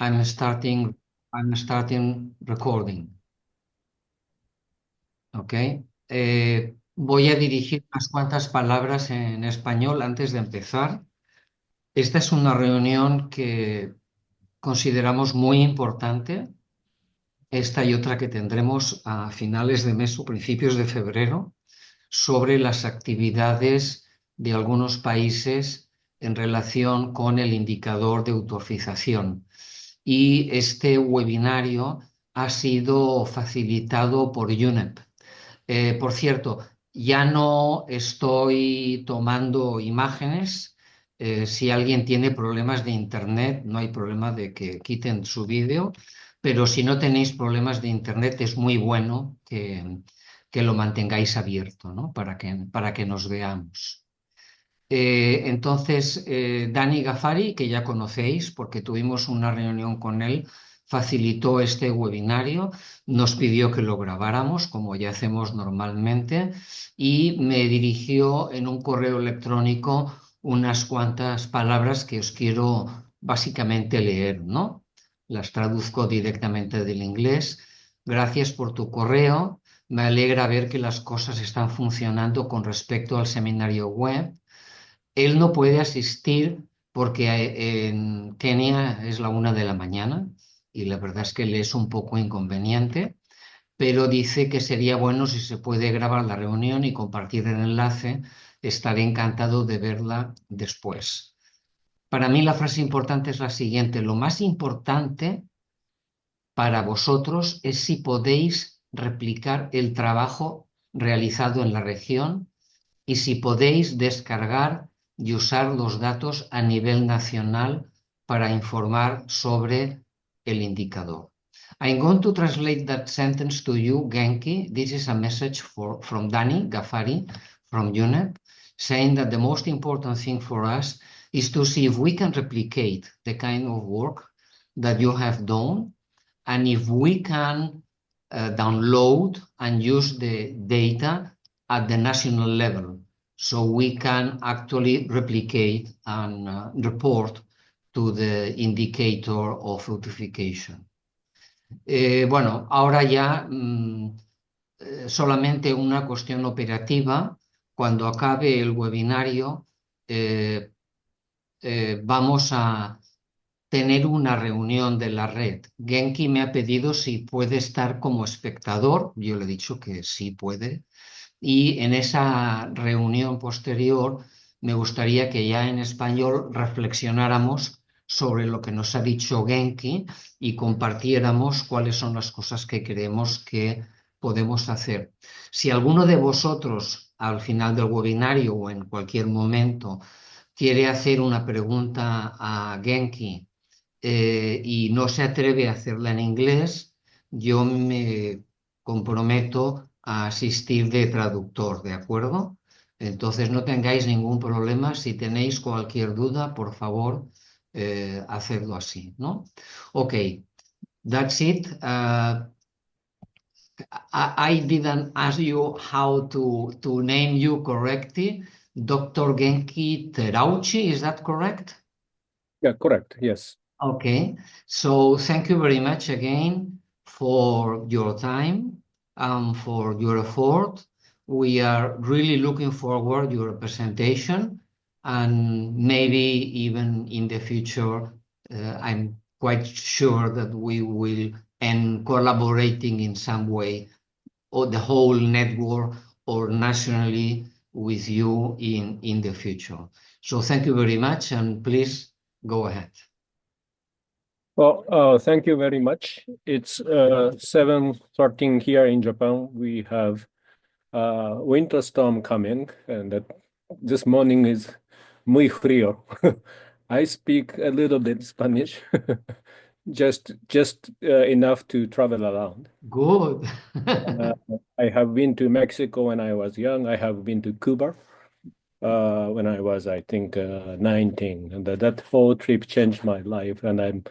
I'm starting, I'm starting recording. ¿Ok? Voy a dirigir unas cuantas palabras en español antes de empezar. Esta es una reunión que consideramos muy importante. Esta y otra que tendremos a finales de mes o principios de febrero sobre las actividades de algunos países en relación con el indicador de eutrofización. Y este webinario ha sido facilitado por UNEP. Por cierto, ya no estoy tomando imágenes. Si alguien tiene problemas de internet, no hay problema de que quiten su vídeo, pero si no tenéis problemas de internet, es muy bueno que lo mantengáis abierto, ¿no? Para que nos veamos. Entonces, Dani Ghaffari, que ya conocéis porque tuvimos una reunión con él, facilitó este webinario, nos pidió que lo grabáramos, como ya hacemos normalmente, y me dirigió en un correo electrónico unas cuantas palabras que os quiero básicamente leer, ¿no? Las traduzco directamente del inglés. Gracias por tu correo. Me alegra ver que las cosas están funcionando con respecto al seminario web. Él no puede asistir porque en Kenia es la 1 de la mañana y la verdad es que le es un poco inconveniente, pero dice que sería bueno si se puede grabar la reunión y compartir el enlace. Estaré encantado de verla después. Para mí la frase importante es la siguiente: lo más importante para vosotros es si podéis replicar el trabajo realizado en la región y si podéis descargar y usar los datos a nivel nacional para informar sobre el indicador. I'm going to translate that sentence to you, Genki. This is a message from Dani Ghaffari from UNEP, saying that the most important thing for us is to see if we can replicate the kind of work that you have done, and if we can download and use the data at the national level, so we can actually replicate and report to the indicator of eutrophication. Bueno, ahora ya solamente una cuestión operativa. Cuando acabe el webinario, vamos a tener una reunión de la red. Genki me ha pedido si puede estar como espectador. Yo le he dicho que sí puede. Y en esa reunión posterior me gustaría que ya en español reflexionáramos sobre lo que nos ha dicho Genki y compartiéramos cuáles son las cosas que creemos que podemos hacer. Si alguno de vosotros al final del webinario o en cualquier momento quiere hacer una pregunta a Genki y no se atreve a hacerla en inglés, yo me comprometo a asistir de traductor, ¿de acuerdo? Entonces no tengáis ningún problema. Si tenéis cualquier duda, por favor, hacedlo así, ¿no? Ok, that's it. I didn't ask you how to name you correctly. Dr. Genki Terauchi, is that correct? Yeah, correct. Yes. Okay, so thank you very much again for your time and for your effort. We are really looking forward to your presentation, and maybe even in the future, I'm quite sure that we will end collaborating in some way, or the whole network or nationally with you in the future. So thank you very much, and please go ahead. Well, thank you very much. It's 7:13 here in Japan. We have winter storm coming, and this morning is muy frío. I speak a little bit Spanish, just enough to travel around. Good. I have been to Mexico when I was young. I have been to Cuba when I was, I think, 19, and that whole trip changed my life. And I'm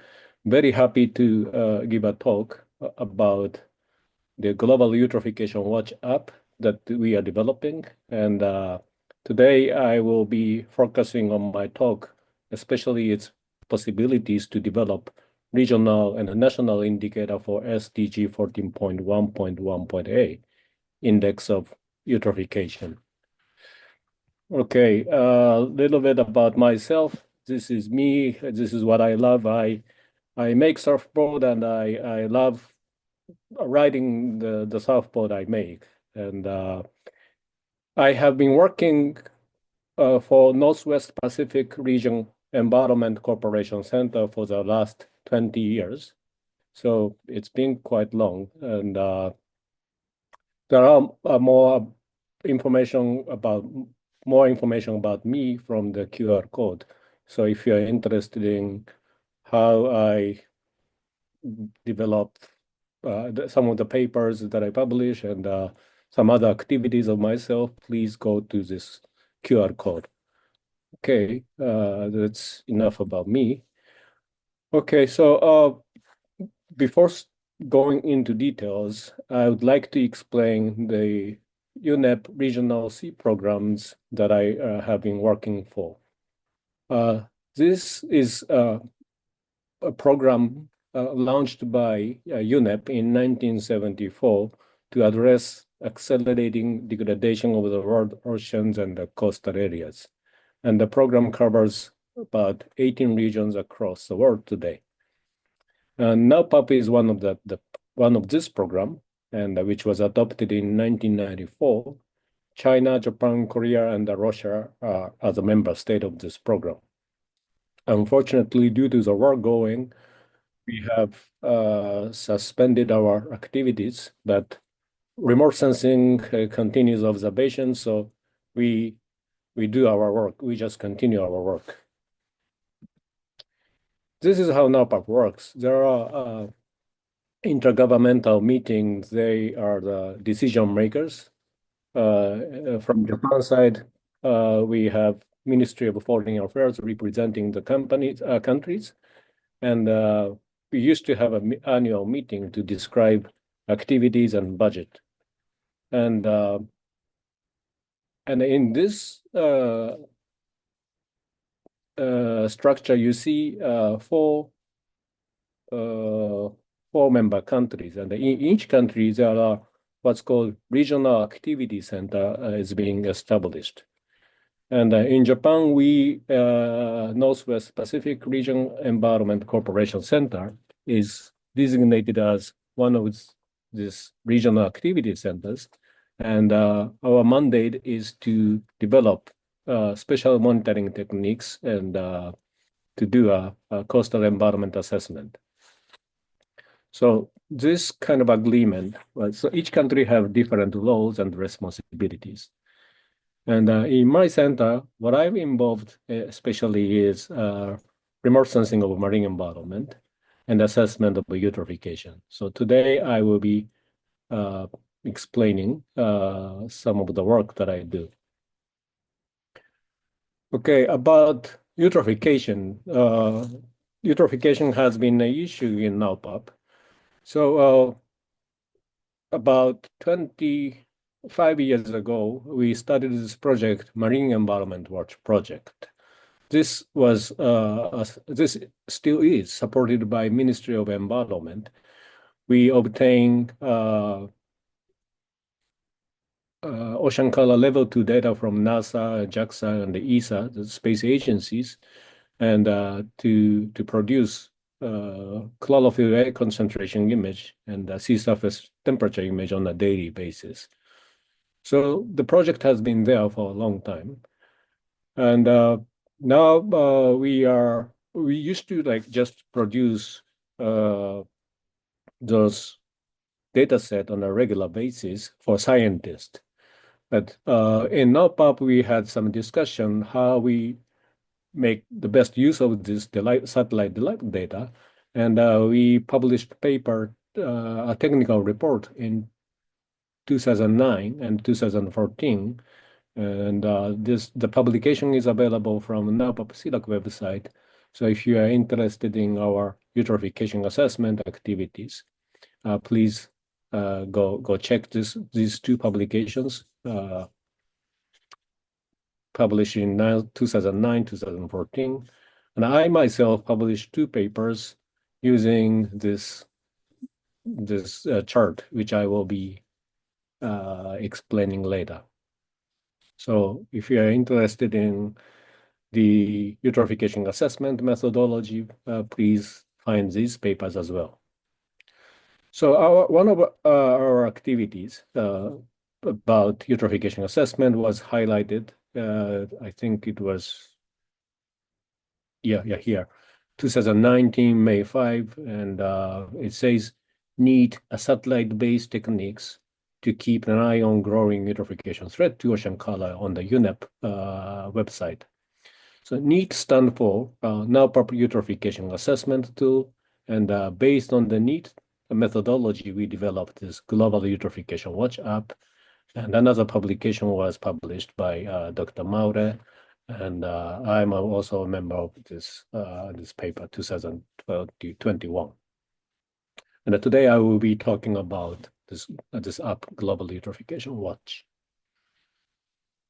very happy to give a talk about the Global Eutrophication Watch app that we are developing. And today I will be focusing on my talk, especially its possibilities to develop regional and national indicator for SDG 14.1.1.A, Index of Eutrophication. Okay, a little bit about myself. This is me. This is what I love. I make surfboard, and I love riding the surfboard I make. And I have been working for Northwest Pacific Region Environment Corporation Center for the last 20 years. So it's been quite long. And there are more information about me from the QR code. So if you're interested in how I develop some of the papers that I publish and some other activities of myself, please go to this QR code. Okay, that's enough about me. Okay, so before going into details, I would like to explain the UNEP regional C programs that I have been working for. This is a program launched by UNEP in 1974 to address accelerating degradation of the world oceans and the coastal areas. And the program covers about 18 regions across the world today. NPEC is one of this program, and which was adopted in 1994. China, Japan, Korea, and Russia are the member state of this program. Unfortunately, due to the war going, we have suspended our activities, but remote sensing continues observation, so we do our work. We just continue our work. This is how NPEC works. There are intergovernmental meetings. They are the decision makers. From Japan side, we have Ministry of Foreign Affairs representing the countries, and we used to have an annual meeting to describe activities and budget. And in this structure, you see four member countries, and in each country there are what's called regional activity center is being established. And in Japan, we Northwest Pacific Region Environment Corporation Center is designated as one of these regional activity centers, and our mandate is to develop special monitoring techniques and to do a coastal environment assessment. So this kind of agreement, so each country have different roles and responsibilities. And in my center, what I'm involved especially is remote sensing of marine environment and assessment of eutrophication. So today I will be explaining some of the work that I do. Okay, about eutrophication. Eutrophication has been an issue in NPEC. So about 25 years ago, we started this project, Marine Environment Watch project. This was, this still is supported by Ministry of Environment. We obtain ocean color level 2 data from NASA, JAXA, and the ESA, the space agencies, and to produce chlorophyll air concentration image and sea surface temperature image on a daily basis. So the project has been there for a long time. And now we used to like just produce those data set on a regular basis for scientists. But in NPEC, we had some discussion how we make the best use of this satellite data. And we published paper, a technical report in 2009 and 2014. And the publication is available from NPEC CILAC website. So if you are interested in our eutrophication assessment activities, please go check these two publications published in 2009, 2014. And I myself published two papers using this chart, which I will be explaining later. So if you are interested in the eutrophication assessment methodology, please find these papers as well. So one of our activities about eutrophication assessment was highlighted. I think it was, here, 2019, May 5, and it says, need a satellite-based techniques to keep an eye on growing eutrophication threat to ocean color on the UNEP website. So NEAT stand for NAPAP Eutrophication Assessment Tool, and based on the NEAT methodology, we developed this Global Eutrophication Watch app, and another publication was published by Dr. Maure, and I'm also a member of this paper, 2021. And today I will be talking about this app, Global Eutrophication Watch.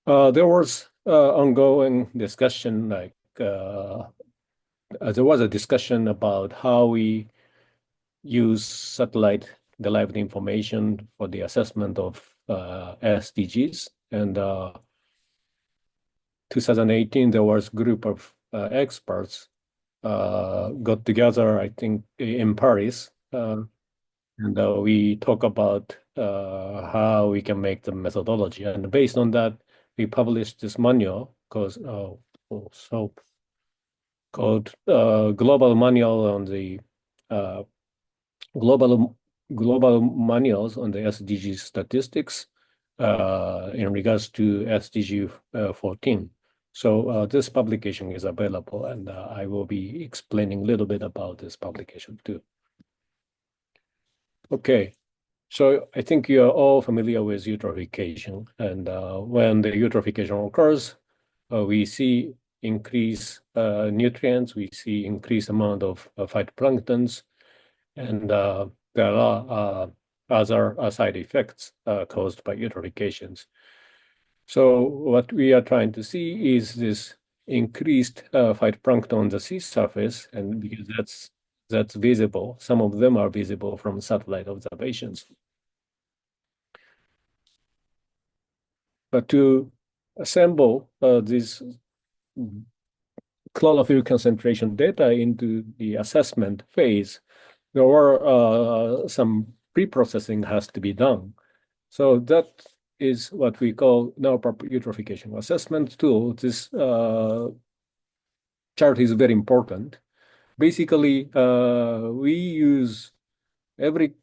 There was ongoing discussion, there was a discussion about how we use satellite-derived information for the assessment of SDGs. And 2018, there was a group of experts got together, I think, in Paris, and we talk about how we can make the methodology. And based on that, we published this manual called Global Manual on the Global Manuals on the SDG statistics in regards to SDG 14. So this publication is available, and I will be explaining a little bit about this publication too. Okay, so I think you are all familiar with eutrophication, and when the eutrophication occurs, we see increased nutrients, we see increased amount of phytoplanktons, and there are other side effects caused by eutrophications. So what we are trying to see is this increased phytoplankton on the sea surface, and because that's visible, some of them are visible from satellite observations. But to assemble this chlorophyll concentration data into the assessment phase, there were some pre-processing has to be done. So that is what we call NAPAP Eutrophication Assessment Tool. This chart is very important. Basically, we use every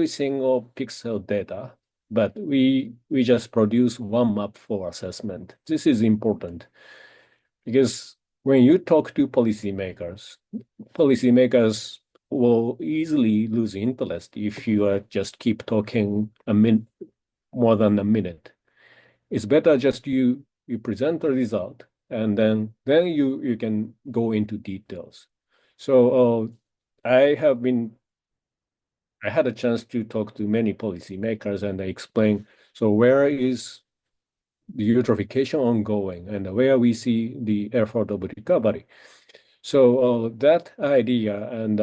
single pixel data, but we just produce one map for assessment. This is important because when you talk to policymakers will easily lose interest if you just keep talking more than a minute. It's better just you present the result, and then you can go into details. So I had a chance to talk to many policymakers, and I explain, so where is the eutrophication ongoing and where we see the effort of recovery. So that idea and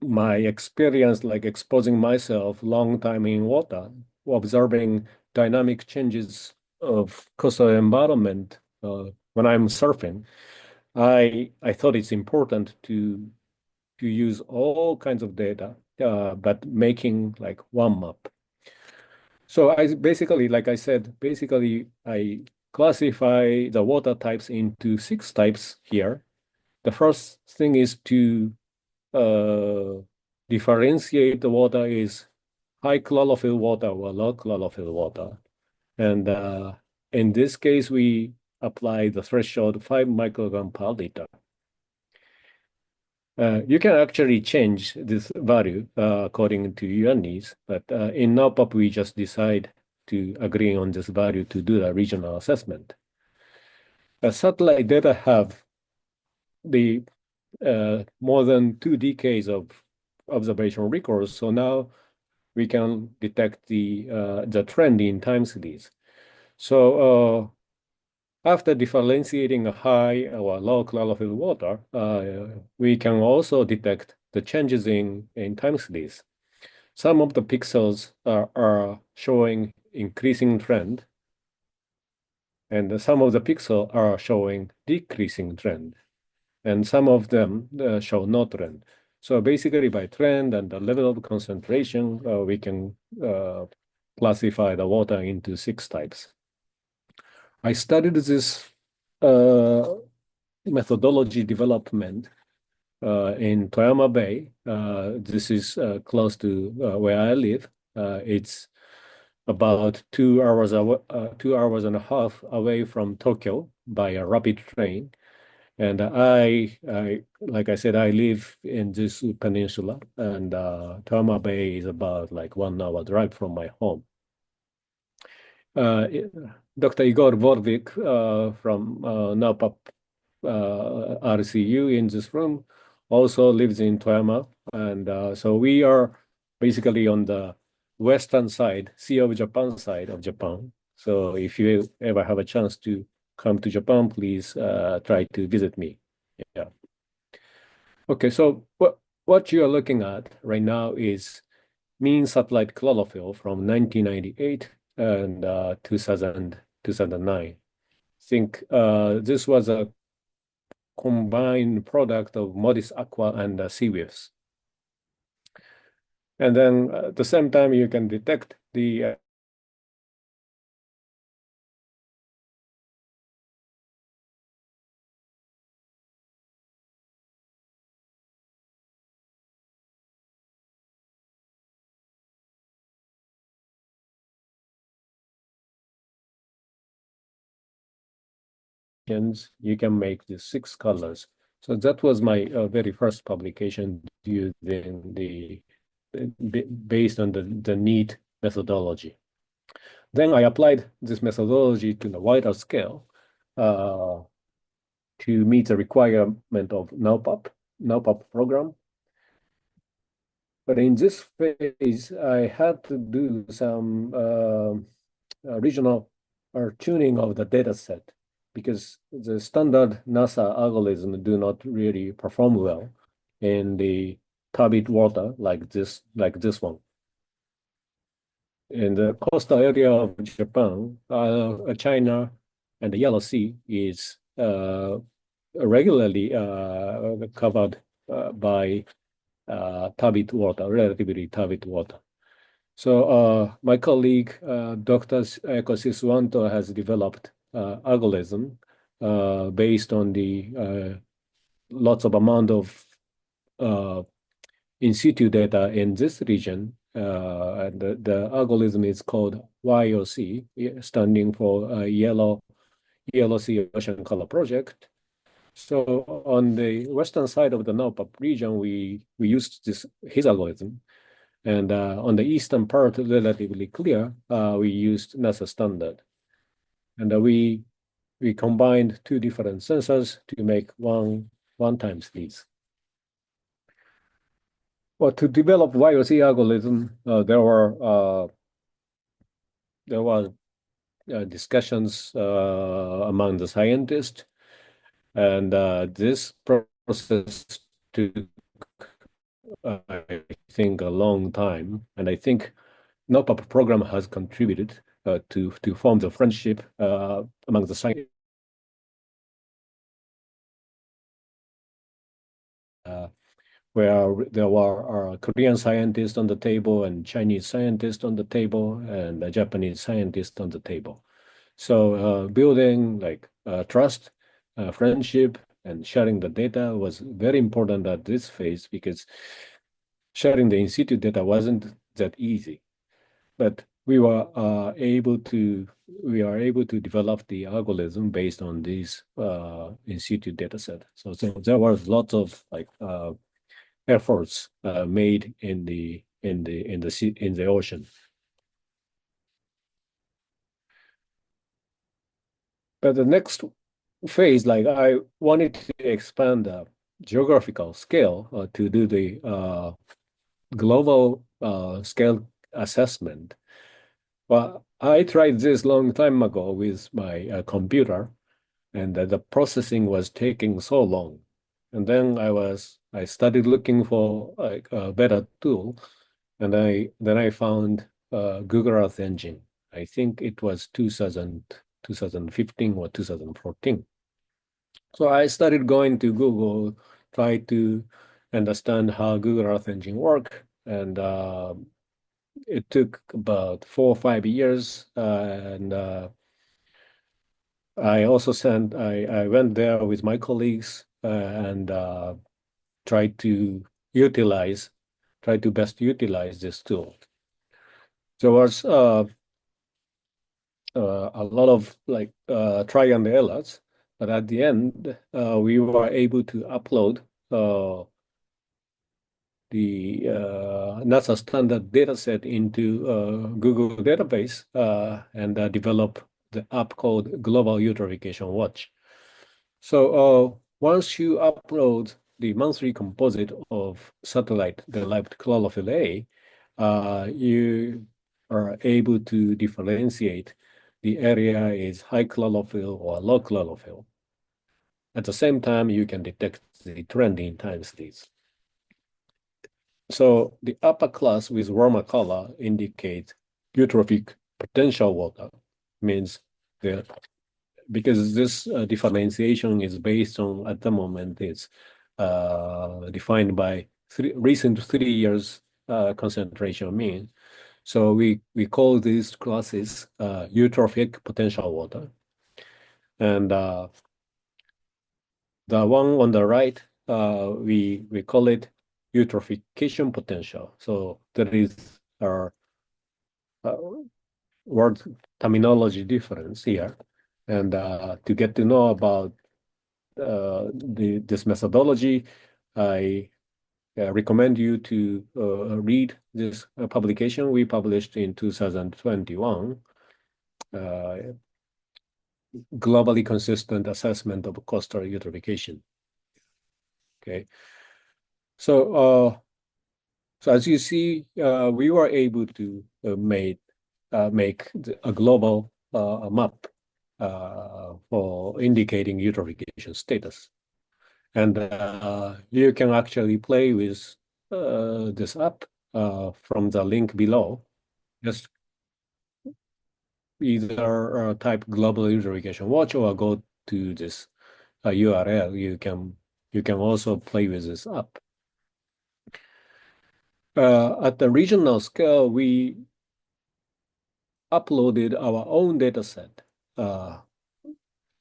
my experience, like exposing myself long time in water, observing dynamic changes of coastal environment when I'm surfing, I thought it's important to use all kinds of data, but making like one map. So I basically, like I said, I classify the water types into 6 types here. The first thing is to differentiate the water is high chlorophyll water or low chlorophyll water. And in this case, we apply the threshold 5 microgram per liter. You can actually change this value according to your needs, but in NAPAP, we just decide to agree on this value to do a regional assessment. Satellite data have the more than 2 decades of observation records, so now we can detect the trend in time series. So after differentiating a high or low chlorophyll water, we can also detect the changes in time series. Some of the pixels are showing increasing trend, and some of the pixels are showing decreasing trend, and some of them show no trend. So basically, by trend and the level of concentration, we can classify the water into 6 types. I studied this methodology development in Toyama Bay. This is close to where I live. It's about 2 hours, 2 hours and a half away from Tokyo by a rapid train. And like I said, I live in this peninsula, and Toyama Bay is about like 1 hour drive from my home. Dr. Igor Vorvik from NAPAP RCU in this room also lives in Toyama, and so we are basically on the western side, Sea of Japan side of Japan. So if you ever have a chance to come to Japan, please try to visit me. Yeah. Okay, so what you are looking at right now is mean satellite chlorophyll from 1998 and 2009. I think this was a combined product of Modis Aqua and Seawaves. And then at the same time, you can detect the you can make the 6 colors. So that was my very first publication using based on the NEAT methodology. Then I applied this methodology to the wider scale to meet the requirement of NAPAP program. But in this phase, I had to do some regional or tuning of the data set because the standard NASA algorithm do not really perform well in the turbid water like this one. In the coastal area of Japan, China, and the Yellow Sea is regularly covered by turbid water, relatively turbid water. So my colleague, Dr. Eko Siswanto, has developed algorithm based on the lots of amount of in situ data in this region. And the algorithm is called YOC, standing for Yellow Sea Ocean Color Project. So on the western side of the NAPAP region, we used his algorithm. And on the eastern part, relatively clear, we used NASA standard. And we combined 2 different sensors to make one times these. Well, to develop YOC algorithm, there were discussions among the scientists, and this process took, I think, a long time. And I think NOPAP program has contributed to form the friendship among the scientists. Where there were Korean scientists on the table and Chinese scientists on the table and a Japanese scientist on the table. So building like trust, friendship, and sharing the data was very important at this phase because sharing the in situ data wasn't that easy. But we were able to develop the algorithm based on this in situ data set. So there was lots of like efforts made in the ocean. But the next phase, like I wanted to expand the geographical scale to do the global scale assessment. Well, I tried this long time ago with my computer, and the processing was taking so long. And then I started looking for like a better tool, and I found Google Earth Engine. I think it was 2015 or 2014. So I started going to Google, try to understand how Google Earth Engine work, and it took about 4 or 5 years, and I went there with my colleagues and tried to best utilize this tool. There was a lot of like try and errors, but at the end, we were able to upload the NASA standard data set into Google database and develop the app called Global Eutrophication Watch. So once you upload the monthly composite of satellite-derived chlorophyll A, you are able to differentiate the area is high chlorophyll or low chlorophyll. At the same time, you can detect the trend in time series. So the upper class with warmer color indicate eutrophic potential water, means that because this differentiation is based on, at the moment, it's defined by recent 3 years concentration mean. So we call these classes eutrophic potential water. And the one on the right, we call it eutrophication potential. So there is our word terminology difference here. And to get to know about this methodology, I recommend you to read this publication we published in 2021, Globally Consistent Assessment of Coastal Eutrophication. Okay, so as you see, we were able to make a global map for indicating eutrophication status. And you can actually play with this app from the link below. Just either type Global Eutrophication Watch or go to this URL. You can also play with this app. At the regional scale, we uploaded our own data set.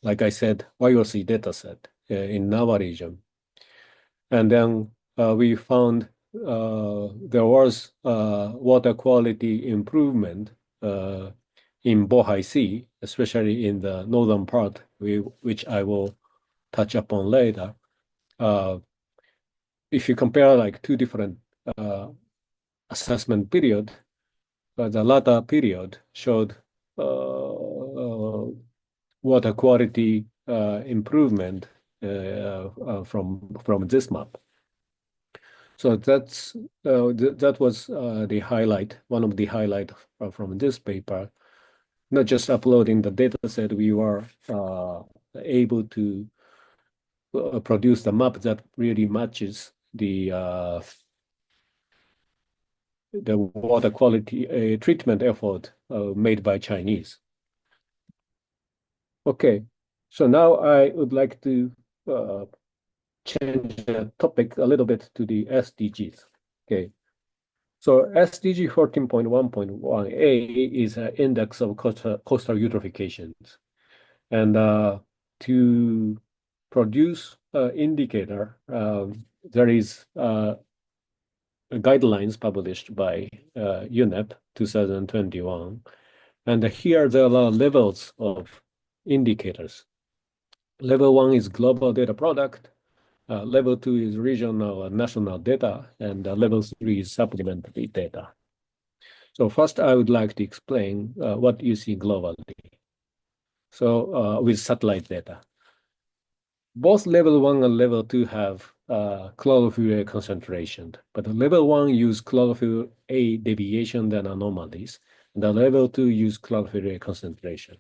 Like I said, YOC data set in Nava region. And then we found there was water quality improvement in Bohai Sea, especially in the northern part, which I will touch upon later. If you compare like two different assessment period, the latter period showed water quality improvement from this map. So that was the highlight, one of the highlights from this paper. Not just uploading the data set, we were able to produce the map that really matches the water quality treatment effort made by Chinese. Okay, so now I would like to change the topic a little bit to the SDGs. Okay, so SDG 14.1.1a is an index of coastal eutrophications. And to produce indicator, there is guidelines published by UNEP 2021. And here there are levels of indicators. Level 1 is global data product. Level 2 is regional and national data. And level 3 is supplementary data. So first, I would like to explain what you see globally. So with satellite data. Both level 1 and level 2 have chlorophyll A concentration, but level 1 use chlorophyll A deviation than anomalies, and the level 2 use chlorophyll A concentration.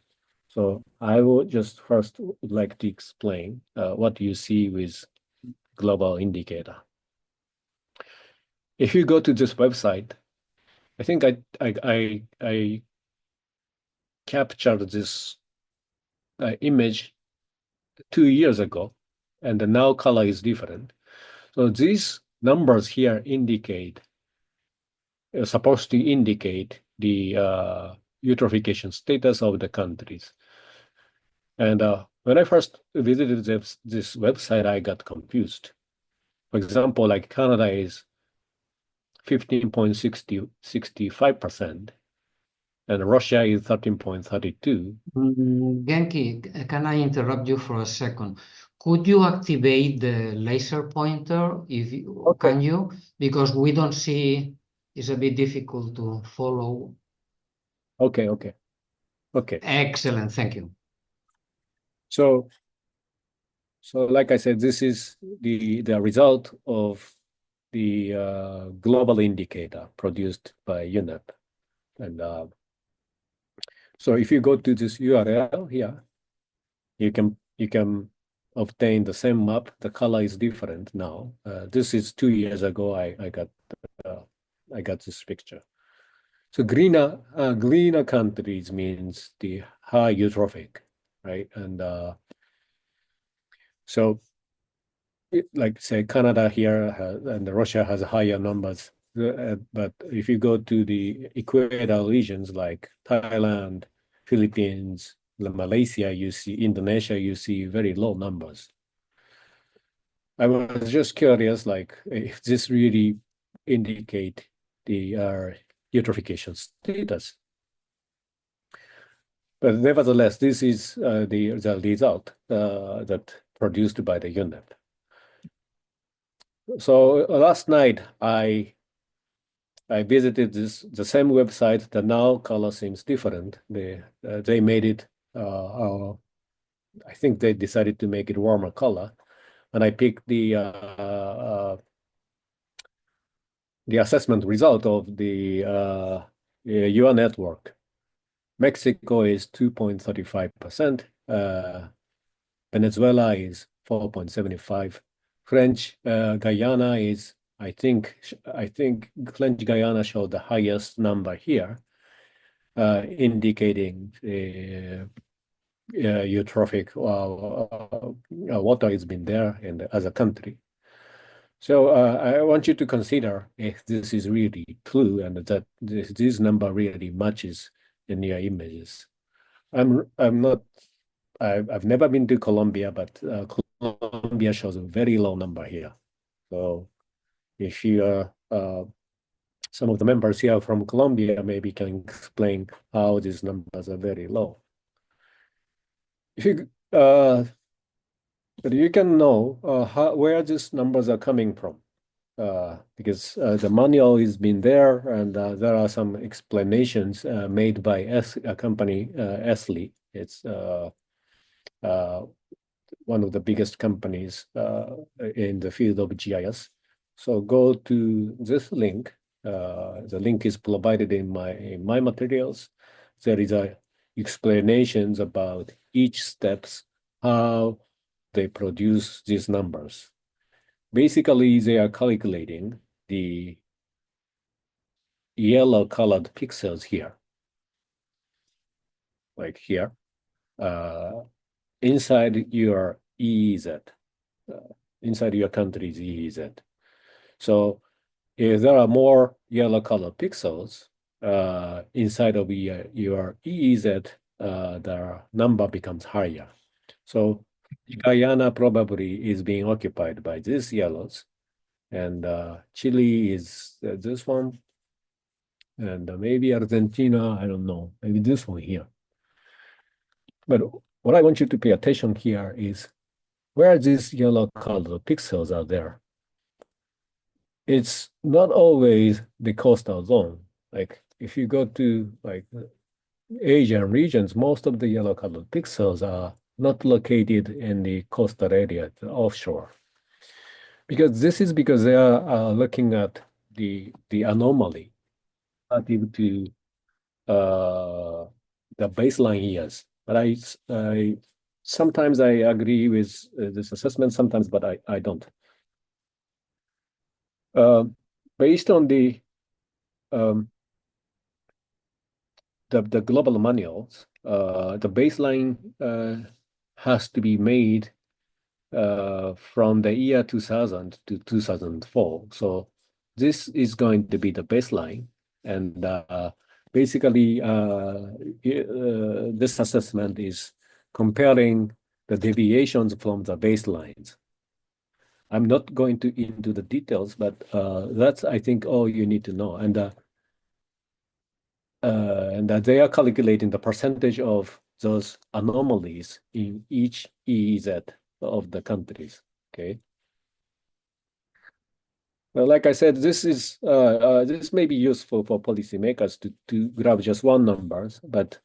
So I would just first would like to explain what you see with global indicator. If you go to this website, I think I captured this image 2 years ago, and now color is different. So these numbers here indicate, supposed to indicate the eutrophication status of the countries. And when I first visited this website, I got confused. For example, like Canada is 15.65%, and Russia is 13.32. Genki, can I interrupt you for a second? Could you activate the laser pointer if you, Okay. can you? Because we don't see, it's a bit difficult to follow. Okay. Excellent, thank you. So like I said, this is the result of the global indicator produced by UNEP. And so if you go to this URL here, you can obtain the same map. The color is different now. This is 2 years ago. I got this picture. So greener countries means the high eutrophic, right? And so like say Canada here and Russia has higher numbers. But if you go to the equator regions like Thailand, Philippines, Malaysia, you see Indonesia, you see very low numbers. I was just curious, like if this really indicate the eutrophication status. But nevertheless, this is the result that produced by the UNEP. So last night I visited the same website. The now color seems different. They made it. I think they decided to make it warmer color, and I picked the assessment result of the your network. Mexico is 2.35%. Venezuela is 4.75. French Guyana is, I think French Guyana showed the highest number here, indicating eutrophic water has been there as a country. So I want you to consider if this is really true and that this number really matches in your images. I've never been to Colombia, but Colombia shows a very low number here. So if you some of the members here from Colombia maybe can explain how these numbers are very low. If you but you can know where these numbers are coming from, because the manual has been there, and there are some explanations made by a company, Esli. It's one of the biggest companies in the field of GIS. So go to this link. The link is provided in my materials. There is explanations about each steps, how they produce these numbers. Basically, they are calculating the yellow colored pixels here, like here, inside your EEZ, inside your country's EEZ. So if there are more yellow colored pixels inside of your EEZ, the number becomes higher. So Guyana probably is being occupied by these yellows, and Chile is this one, and maybe Argentina, I don't know, maybe this one here. But what I want you to pay attention here is where these yellow colored pixels are there. It's not always the coastal zone. Like if you go to like Asian regions, most of the yellow colored pixels are not located in the coastal area, the offshore. Because they are looking at the anomaly relative to the baseline years. But I sometimes I agree with this assessment, sometimes, but I don't. Based on the global manuals, the baseline has to be made from the year 2000 to 2004. So this is going to be the baseline. And basically, this assessment is comparing the deviations from the baselines. I'm not going into the details, but that's, I think, all you need to know. And that they are calculating the percentage of those anomalies in each EEZ of the countries. Okay. Well, like I said, this may be useful for policymakers to grab just one numbers, but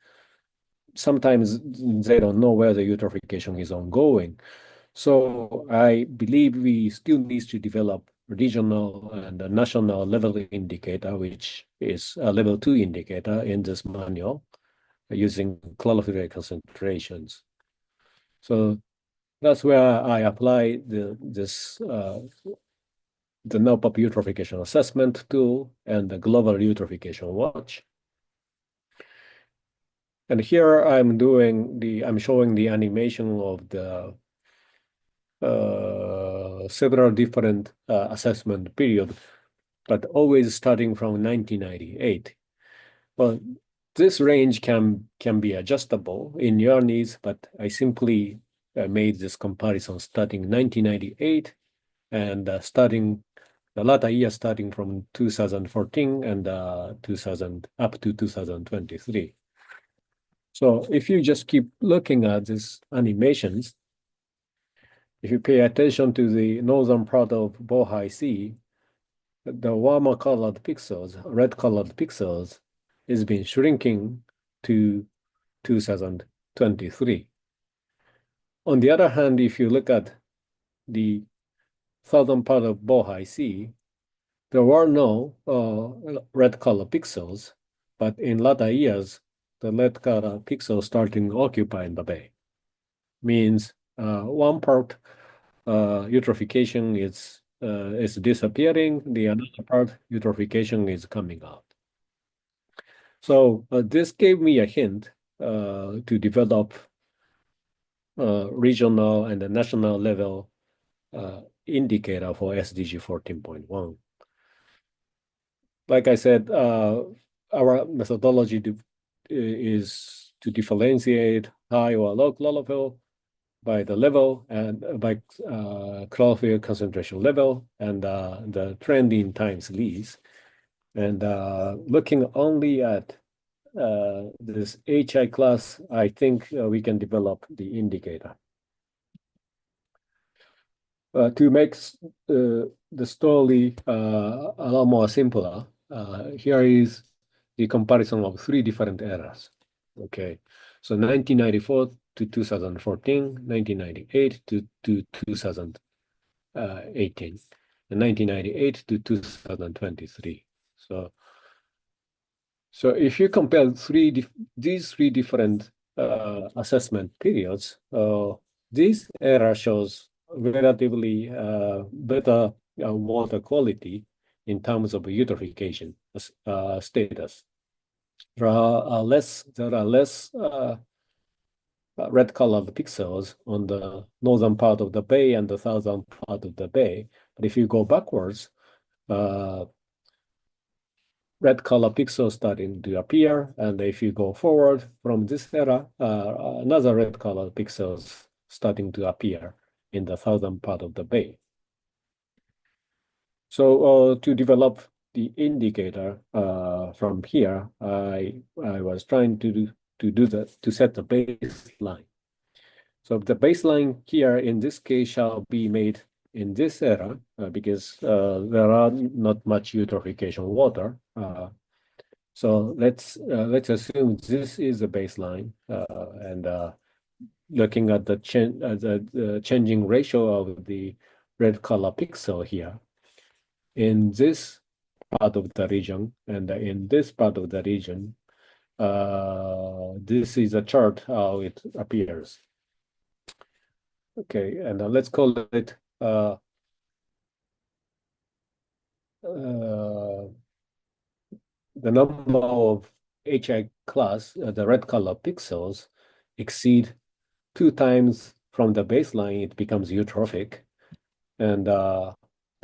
sometimes they don't know where the eutrophication is ongoing. So I believe we still need to develop regional and a national level indicator, which is a level 2 indicator in this manual using chlorophyll concentrations. So that's where I apply the NPEC eutrophication assessment tool and the global eutrophication watch. And here I'm showing the animation of the several different assessment period, but always starting from 1998. Well, this range can be adjustable in your needs, but I simply made this comparison starting 1998 and starting the latter year starting from 2014 and up to 2023. So if you just keep looking at these animations, if you pay attention to the northern part of Bohai Sea, the warmer colored pixels, red colored pixels, is been shrinking to 2023. On the other hand, if you look at the southern part of Bohai Sea, there were no red color pixels, but in later years, the red color pixels starting occupying the bay. Means one part eutrophication is disappearing, the another part eutrophication is coming out. So this gave me a hint to develop regional and the national level indicator for SDG 14.1. Like I said, our methodology is to differentiate high or low chlorophyll by the level and by chlorophyll concentration level and the trend in times least. And looking only at this HI class, I think we can develop the indicator. To make the story a lot more simpler, here is the comparison of 3 different eras. Okay, so 1994 to 2014, 1998 to 2018, and 1998 to 2023. So if you compare these three different assessment periods, this era shows relatively better water quality in terms of eutrophication status. There are less red colored pixels on the northern part of the bay and the southern part of the bay. But if you go backwards, red color pixels starting to appear. And if you go forward from this era, another red color pixels starting to appear in the southern part of the bay. So to develop the indicator from here, I was trying to set the baseline. So the baseline here in this case shall be made in this era because there are not much eutrophication water. So let's assume this is the baseline and looking at the changing ratio of the red color pixel here. In this part of the region and in this part of the region, This is a chart how it appears. Okay, and let's call it the number of HI class, the red color pixels, exceed 2 times from the baseline, it becomes eutrophic. And the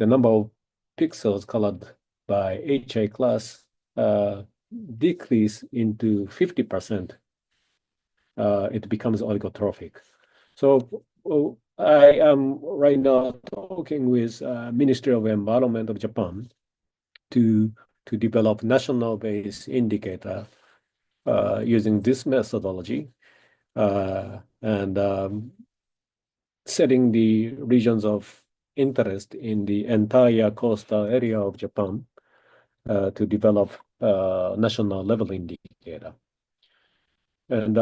number of pixels colored by HI class decrease into 50%. It becomes oligotrophic. So I am right now talking with Ministry of Environment of Japan to develop national-based indicator using this methodology and setting the regions of interest in the entire coastal area of Japan to develop national level indicator. And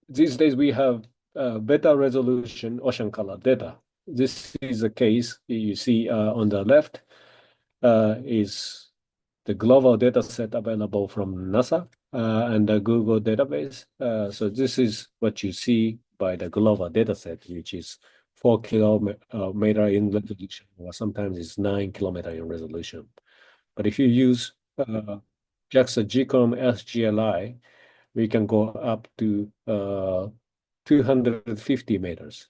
these days we have better resolution ocean color data. This is a case you see on the left is the global data set available from NASA and the Google database. So this is what you see by the global data set, which is 4 kilometer in resolution, or sometimes it's 9 kilometer in resolution. But if you use JAXA GCOM SGLI, we can go up to 250 meters.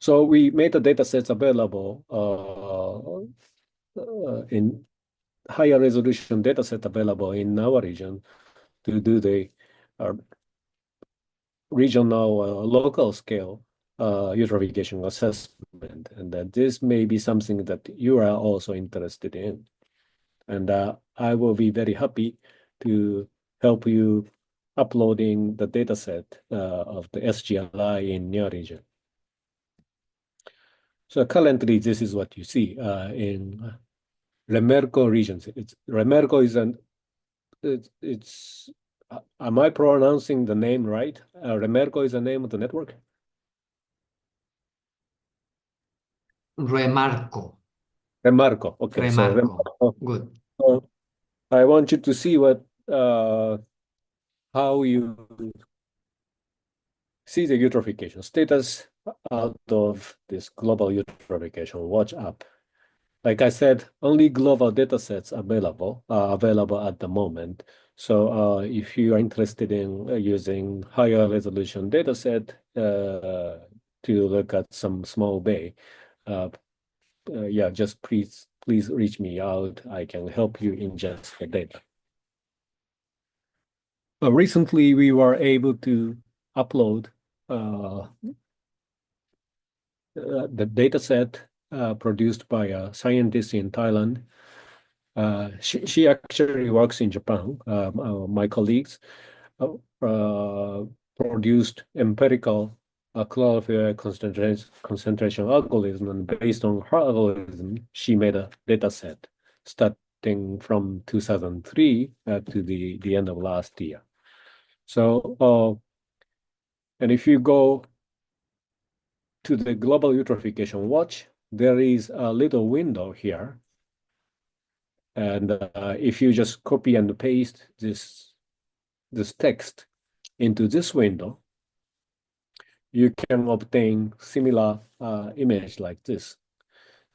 So we made the data sets available in higher resolution data set available in our region to do the regional local scale eutrophication assessment. And this may be something that you are also interested in. And I will be very happy to help you uploading the data set of the SGLI in your region. So currently, this is what you see in REMARCO regions. REMARCO is am I pronouncing the name right? REMARCO is the name of the network? REMARCO. REMARCO, okay. REMARCO. So REMARCO. Good. So I want you to see what how you see the eutrophication status out of this global eutrophication watch app. Like I said, only global data sets are available at the moment. So if you are interested in using higher resolution data set to look at some small bay, yeah, just please reach me out. I can help you ingest the data. Recently, we were able to upload the data set produced by a scientist in Thailand. She actually works in Japan. My colleagues produced empirical chlorophyll concentration algorithm, and based on her algorithm, she made a data set starting from 2003 to the end of last year. So, and if you go to the Global Eutrophication Watch, there is a little window here. And if you just copy and paste this text into this window, you can obtain similar image like this.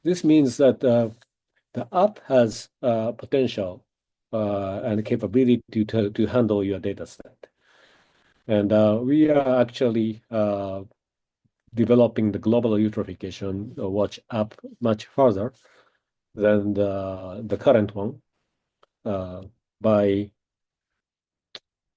This means that the app has potential and capability to handle your data set. And we are actually developing the Global Eutrophication Watch app much further than the current one by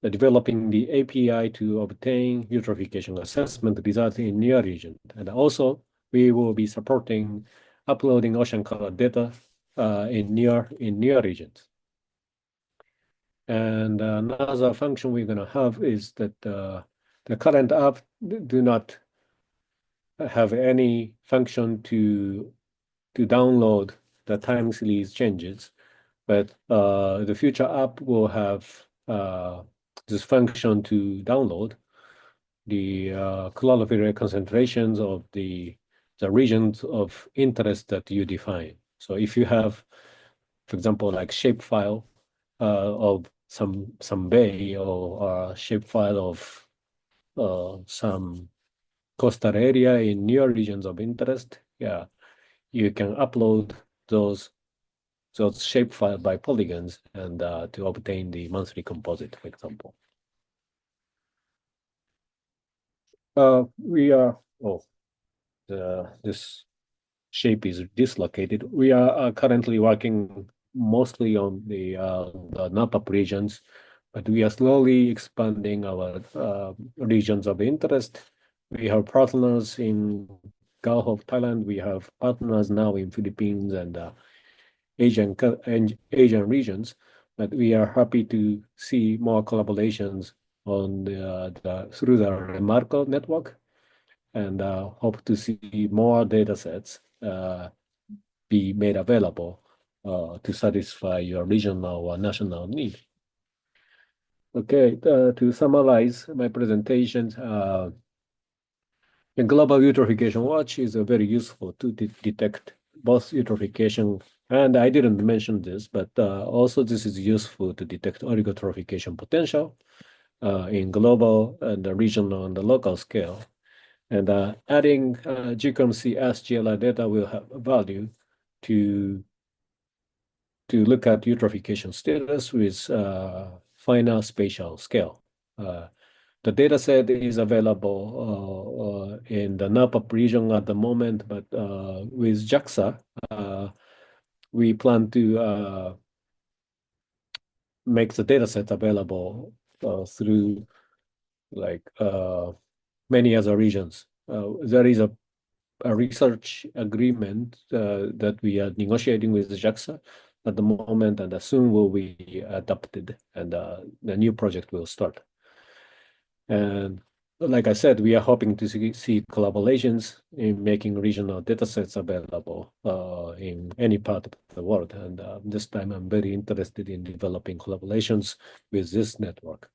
developing the API to obtain eutrophication assessment results in your region. And also, we will be supporting uploading ocean color data in your regions. And another function we're going to have is that the current app do not have any function to download the time series changes, but the future app will have this function to download the chlorophyll concentrations of the regions of interest that you define. So if you have, for example, like shapefile of some bay or a shapefile of some coastal area in your regions of interest, yeah, you can upload those shapefile by polygons and to obtain the monthly composite, for example. This shape is dislocated. We are currently working mostly on the NPEC regions, but we are slowly expanding our regions of interest. We have partners in Gulf of Thailand. We have partners now in Philippines and Asian regions, but we are happy to see more collaborations on through the REMARCO network, and hope to see more data sets be made available to satisfy your regional or national need. Okay, to summarize my presentation, the Global Eutrophication Watch is a very useful to detect both eutrophication, and I didn't mention this, but also this is useful to detect oligotrophication potential in global and the regional and the local scale. And adding GCOMC SGLI data will have value to look at eutrophication status with finer spatial scale. The data set is available in the NPEC region at the moment, but with JAXA, we plan to make the data set available through many other regions. There is a research agreement that we are negotiating with JAXA at the moment, and soon will be adopted, and the new project will start. And like I said, we are hoping to see collaborations in making regional data sets available in any part of the world. And this time I'm very interested in developing collaborations with this network.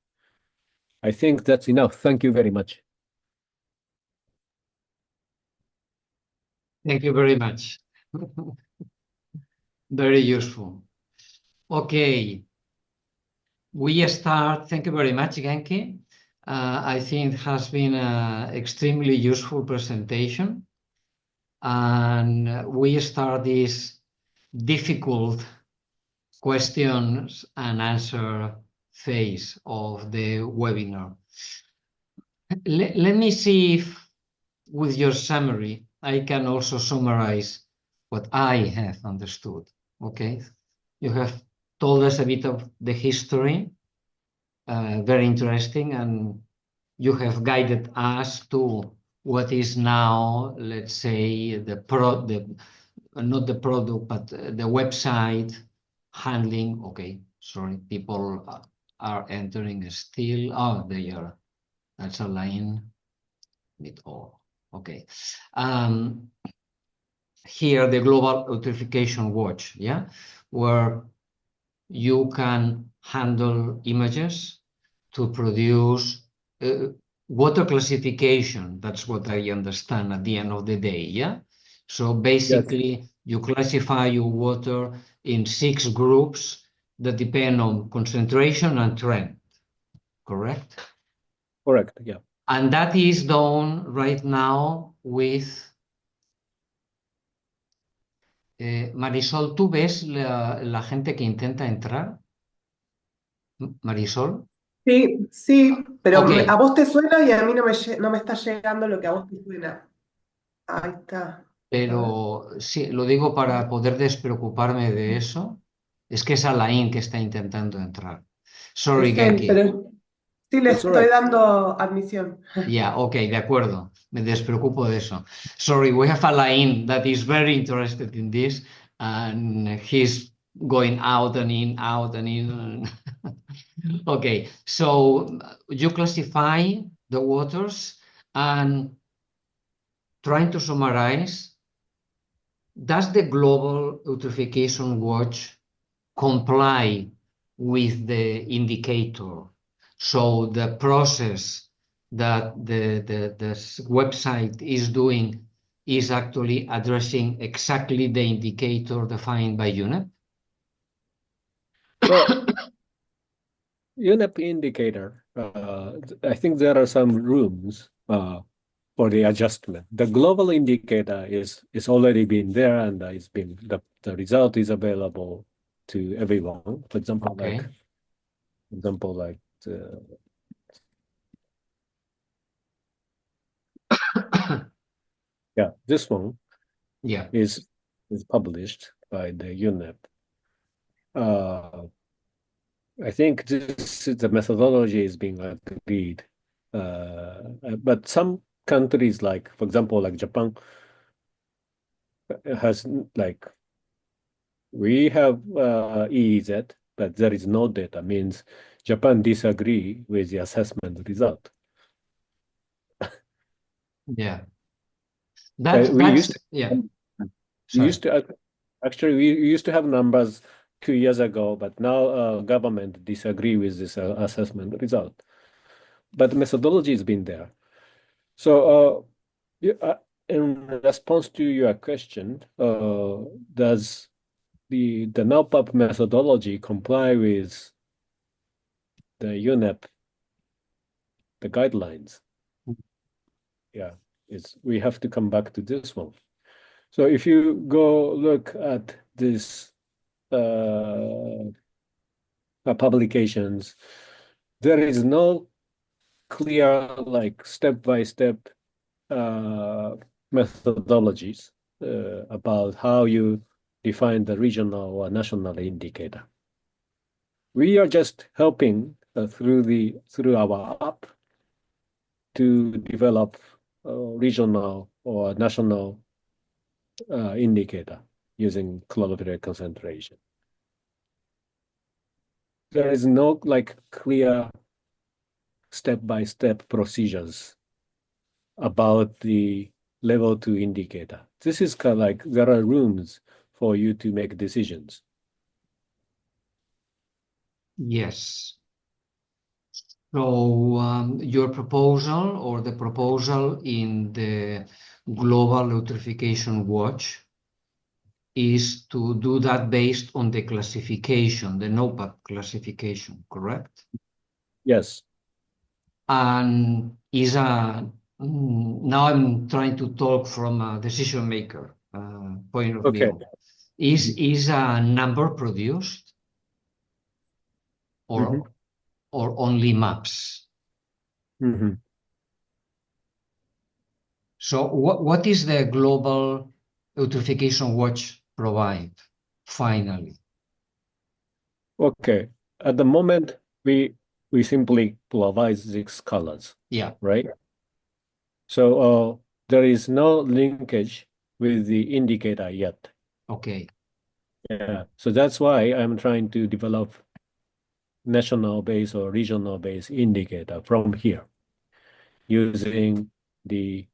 I think that's enough. Thank you very much. Thank you very much. Very useful. Okay. We start. Thank you very much, Genki. I think it has been an extremely useful presentation. And we start this difficult questions and answer phase of the webinar. Let me see if, with your summary, I can also summarize what I have understood. Okay, you have told us a bit of the history, very interesting, and you have guided us to what is now, let's say, not the product, but the website handling. Okay, sorry, people are entering still. Oh, they are. That's a line with all. Okay. Here, the Global Eutrophication Watch, yeah, where you can handle images to produce water classification. That's what I understand at the end of the day, yeah? So basically, yes, you classify your water in 6 groups that depend on concentration and trend, correct? Correct, yeah. And that is done right now with... Marisol, ¿tú ves la gente que intenta entrar? Marisol. Sí, sí, pero Okay. a vos te suena y a mí no me está llegando lo que a vos te suena. Ahí está. Pero sí, lo digo para poder despreocuparme de eso. Es que es Alain que está intentando entrar. Sorry, Genki. Pero sí le estoy dando admisión. Yeah, okay, de acuerdo. Me despreocupo de eso. Sorry, we have Alain that is very interested in this, and he's going out and in, out and in. Okay, so you classify the waters, and trying to summarize, does the Global Eutrophication Watch comply with the indicator? So the process that the website is doing is actually addressing exactly the indicator defined by UNEP? Well, UNEP indicator, I think there are some rooms for the adjustment. The global indicator is already been there, and it's been the result is available to everyone. For example, yeah, this one is published by the UNEP. I think the methodology is being agreed, but some countries, like for example, like Japan, has like we have EEZ, but there is no data. Means Japan disagree with the assessment result. Yeah. We used to actually we used to have numbers 2 years ago, but now government disagree with this assessment result. But the methodology has been there. So in response to your question, does the NOPAP methodology comply with the UNEP, the guidelines? Yeah, we have to come back to this one. So if you go look at this publications, there is no clear like step-by-step methodologies about how you define the regional or national indicator. We are just helping through our app to develop regional or national indicator using calorific concentration. There is no like clear step-by-step procedures about the level 2 indicator. This is kind of like there are rooms for you to make decisions. Yes. So your proposal or the proposal in the Global Eutrophication Watch is to do that based on the classification, the NOPAP classification, correct? Yes. And now I'm trying to talk from a decision maker point of view. Is a number produced or only maps? So what is the Global Eutrophication Watch provide finally? Okay. At the moment, we simply provide these colors. Yeah. Right. So there is no linkage with the indicator yet. Okay. Yeah. So that's why I'm trying to develop national base or regional base indicator from here using the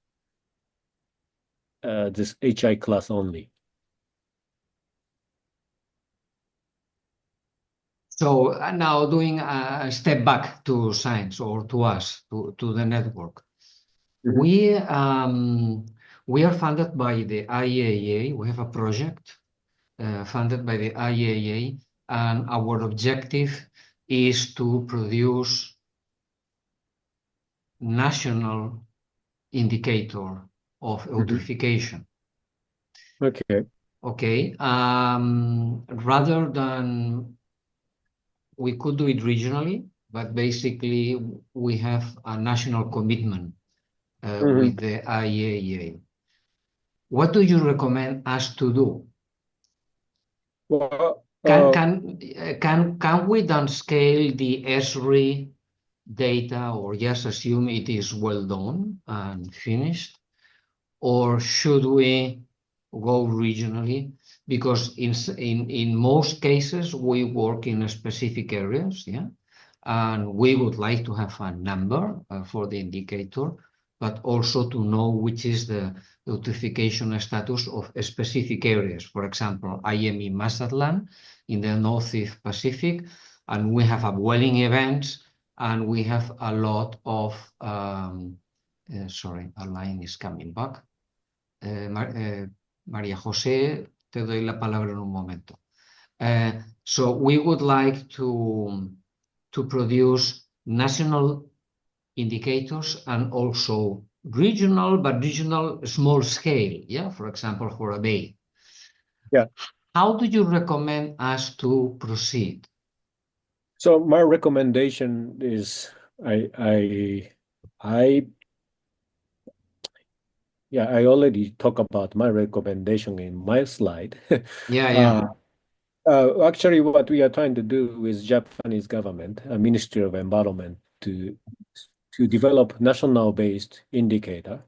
this HI class only. So now doing a step back to science or to us, to the network. We are funded by the IAEA. We have a project funded by the IAEA, and our objective is to produce national indicator of eutrophication. Okay. Okay. Rather than we could do it regionally, but basically we have a national commitment with the IAEA. What do you recommend us to do? Well, can we downscale the SRE data or just assume it is well done and finished? Or should we go regionally? Because in most cases, we work in specific areas, yeah? And we would like to have a number for the indicator, but also to know which is the eutrophication status of specific areas. For example, I am in Mazatlan in the Northeast Pacific, and we have upwelling events, and we have a lot of, sorry, a line is coming back. María José, te doy la palabra en un momento. So we would like to to produce national indicators and also regional, but regional small scale, yeah, for example, for a bay. Yeah. How do you recommend us to proceed? So my recommendation is I already talked about my recommendation in my slide. Yeah. Actually, what we are trying to do with Japanese government, Ministry of Environment, to develop national-based indicator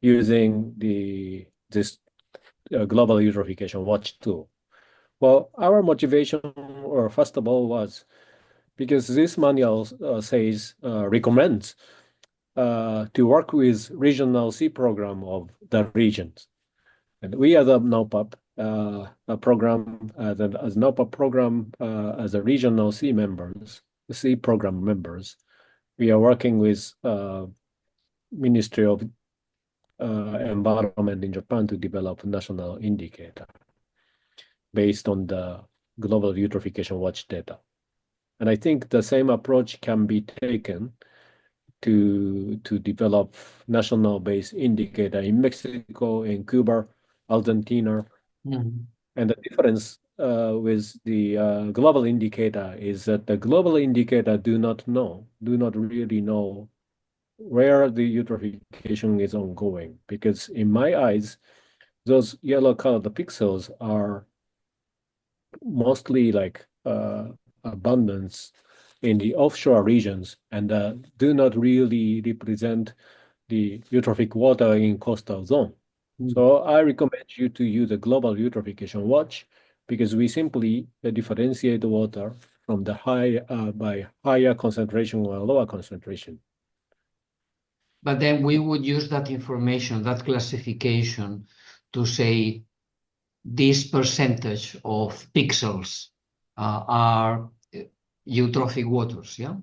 using this Global Eutrophication Watch tool. Well, our motivation, or first of all, was because this manual recommends to work with regional C program of the regions. And we as a NOPAP program, as NOPAP program, as a regional C program members, we are working with Ministry of Environment in Japan to develop national indicator based on the Global Eutrophication Watch data. And I think the same approach can be taken to develop national-based indicator in Mexico, in Cuba, Argentina. Mm-hmm. And the difference with the global indicator is that the global indicator do not really know where the eutrophication is ongoing, because in my eyes, those yellow colored pixels are mostly like abundance in the offshore regions and do not really represent the eutrophic water in coastal zone. So I recommend you to use a global eutrophication watch, because we simply differentiate the water from the by higher concentration or lower concentration. But then we would use that information, that classification, to say this percentage of pixels are eutrophic waters, yeah?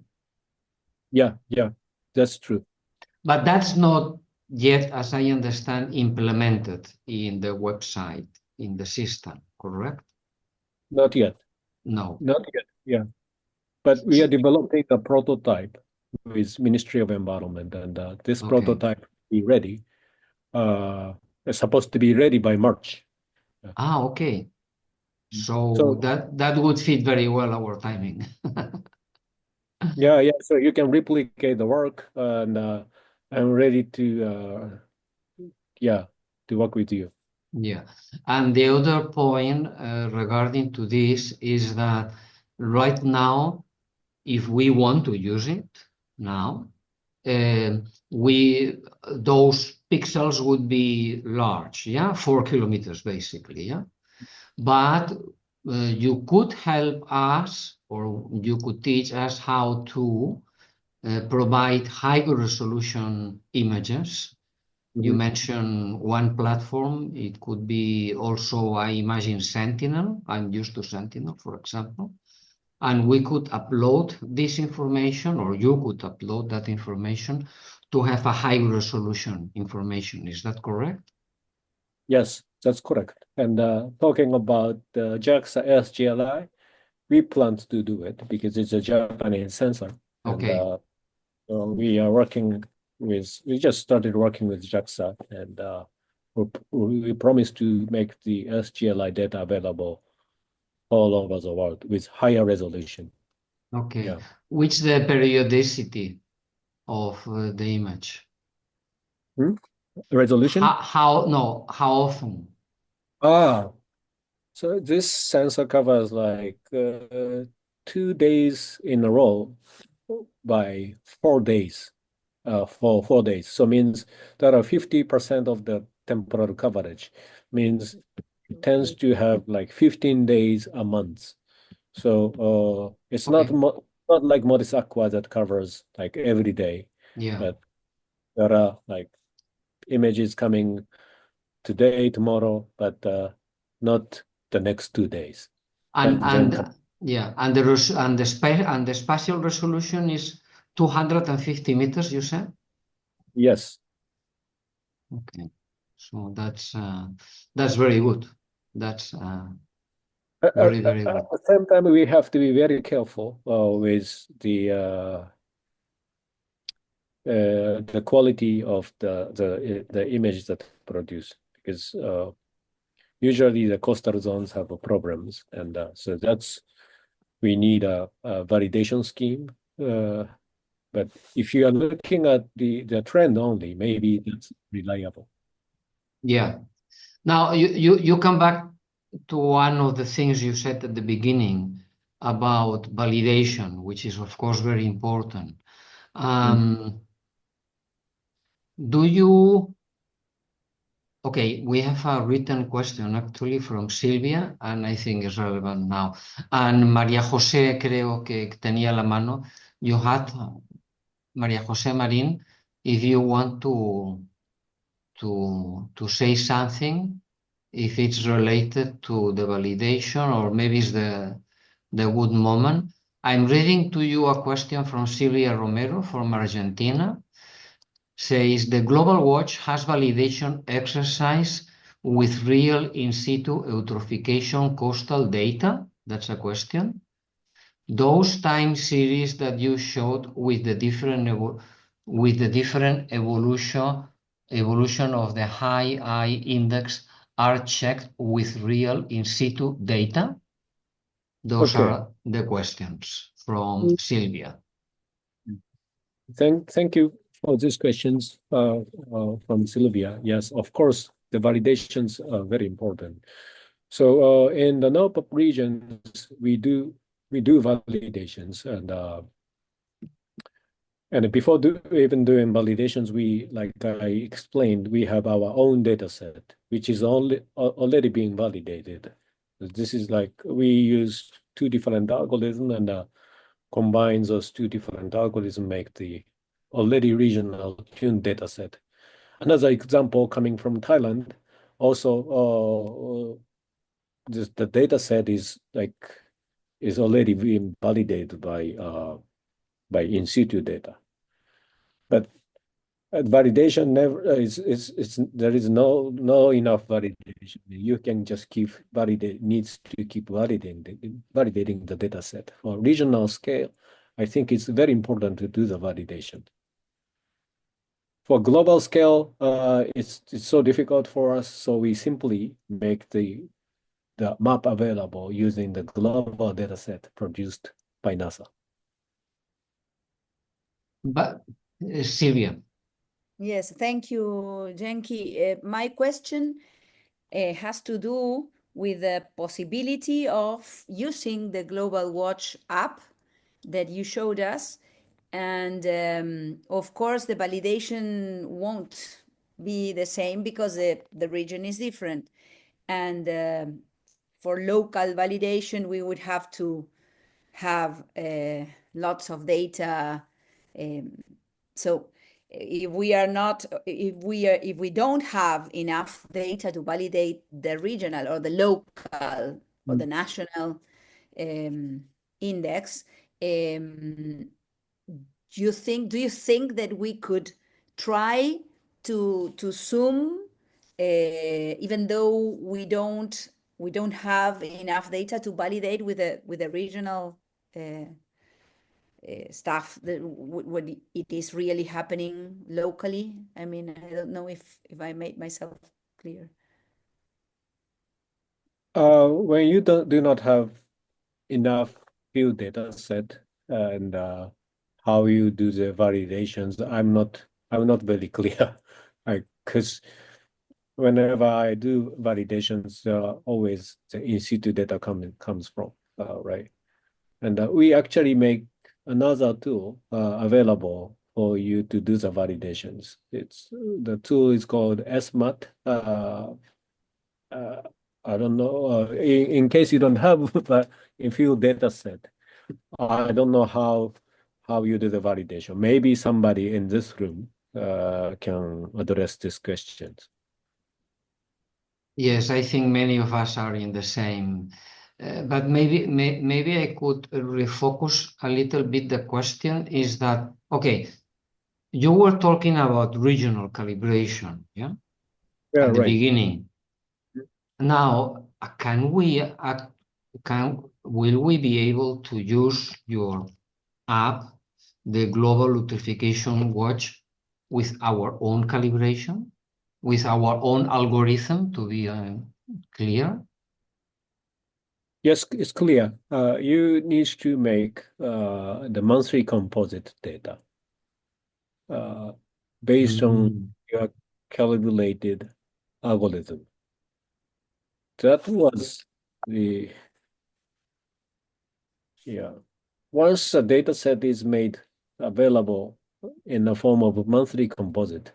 Yeah, that's true. But that's not yet, as I understand, implemented in the website, in the system, correct? Not yet. No. Not yet, yeah. But we are developing a prototype with Ministry of Environment, and this prototype will be ready. It's supposed to be ready by March. Okay. So that would fit very well our timing. Yeah. So you can replicate the work, and I'm ready to work with you. Yeah. And the other point regarding to this is that right now, if we want to use it now, those pixels would be large, 4 kilometers basically, But you could help us, or you could teach us how to provide high resolution images. You mentioned one platform. It could be also, I imagine, Sentinel. I'm used to Sentinel, for example. And we could upload this information, or you could upload that information to have a high resolution information. Is that correct? Yes, that's correct. And talking about the JAXA SGLI, we plan to do it because it's a Japanese sensor. Okay. And we just started working with JAXA, and we promise to make the SGLI data available all over the world with higher resolution. Okay. Yeah. Which the periodicity of the image? Resolution? How often? So this sensor covers like 2 days in a row by 4 days. For 4 days. So means that are 50% of the temporal coverage. Means it tends to have like 15 days a month. So it's not like Modis Aqua that covers like every day. Yeah. But there are like images coming today, tomorrow, but not the next 2 days. And the spatial resolution is 250 meters, you said? Yes. Okay. So that's very good. Very, very good. At the same time, we have to be very careful with the quality of the image that produce, because usually the coastal zones have problems, and so we need a validation scheme. But if you are looking at the trend only, maybe that's reliable. Yeah. Now you come back to one of the things you said at the beginning about validation, which is of course very important. Okay, we have a written question actually from Silvia, and I think it's relevant now. And María José creo que tenía la mano. You had María José Marín, if you want to say something, if it's related to the validation or maybe it's the good moment. I'm reading to you a question from Silvia Romero from Argentina. Says the Global Watch has validation exercise with real in situ eutrophication coastal data? That's a question. Those time series that you showed with the different evolution of the high I index are checked with real in situ data? Those are the questions from Silvia. Thank you for these questions from Sylvia. Yes, of course, the validations are very important. So in the NPEC regions, we do validations, and before even doing validations, like I explained, we have our own data set, which is already being validated. This is like we use two different algorithms and combine those two different algorithms, make the already regional tuned data set. Another example coming from Thailand, also the data set is already being validated by in situ data. But validation never there is no enough validation. You can just keep needs to keep validating the data set. For regional scale, I think it's very important to do the validation. For global scale, it's so difficult for us, so we simply make the map available using the global data set produced by NASA. But Silvia. Yes, thank you, Genki. My question has to do with the possibility of using the Global Watch app that you showed us. And of course, the validation won't be the same because the region is different. And for local validation, we would have to have lots of data. So if we don't have enough data to validate the regional or the local or the national index, do you think that we could try to zoom even though we don't have enough data to validate with the regional stuff, that what it is really happening locally? I mean, I don't know if I made myself clear. When you do not have enough field data set and how you do the validations, I'm not very clear. Because whenever I do validations, always the in situ data comes from, right? And we actually make another tool available for you to do the validations. The tool is called SMAT. I don't know, in case you don't have a field data set, I don't know how you do the validation. Maybe somebody in this room can address these questions. Yes, I think many of us are in the same. But maybe I could refocus a little bit. The question is that, okay, you were talking about regional calibration, yeah? Yeah, At the right. beginning. Now, can we will we be able to use your app, the Global Eutrophication Watch, with our own calibration, with our own algorithm, to be clear? Yes, it's clear. You need to make the monthly composite data based on your calibrated algorithm. That was once a data set is made available in the form of monthly composite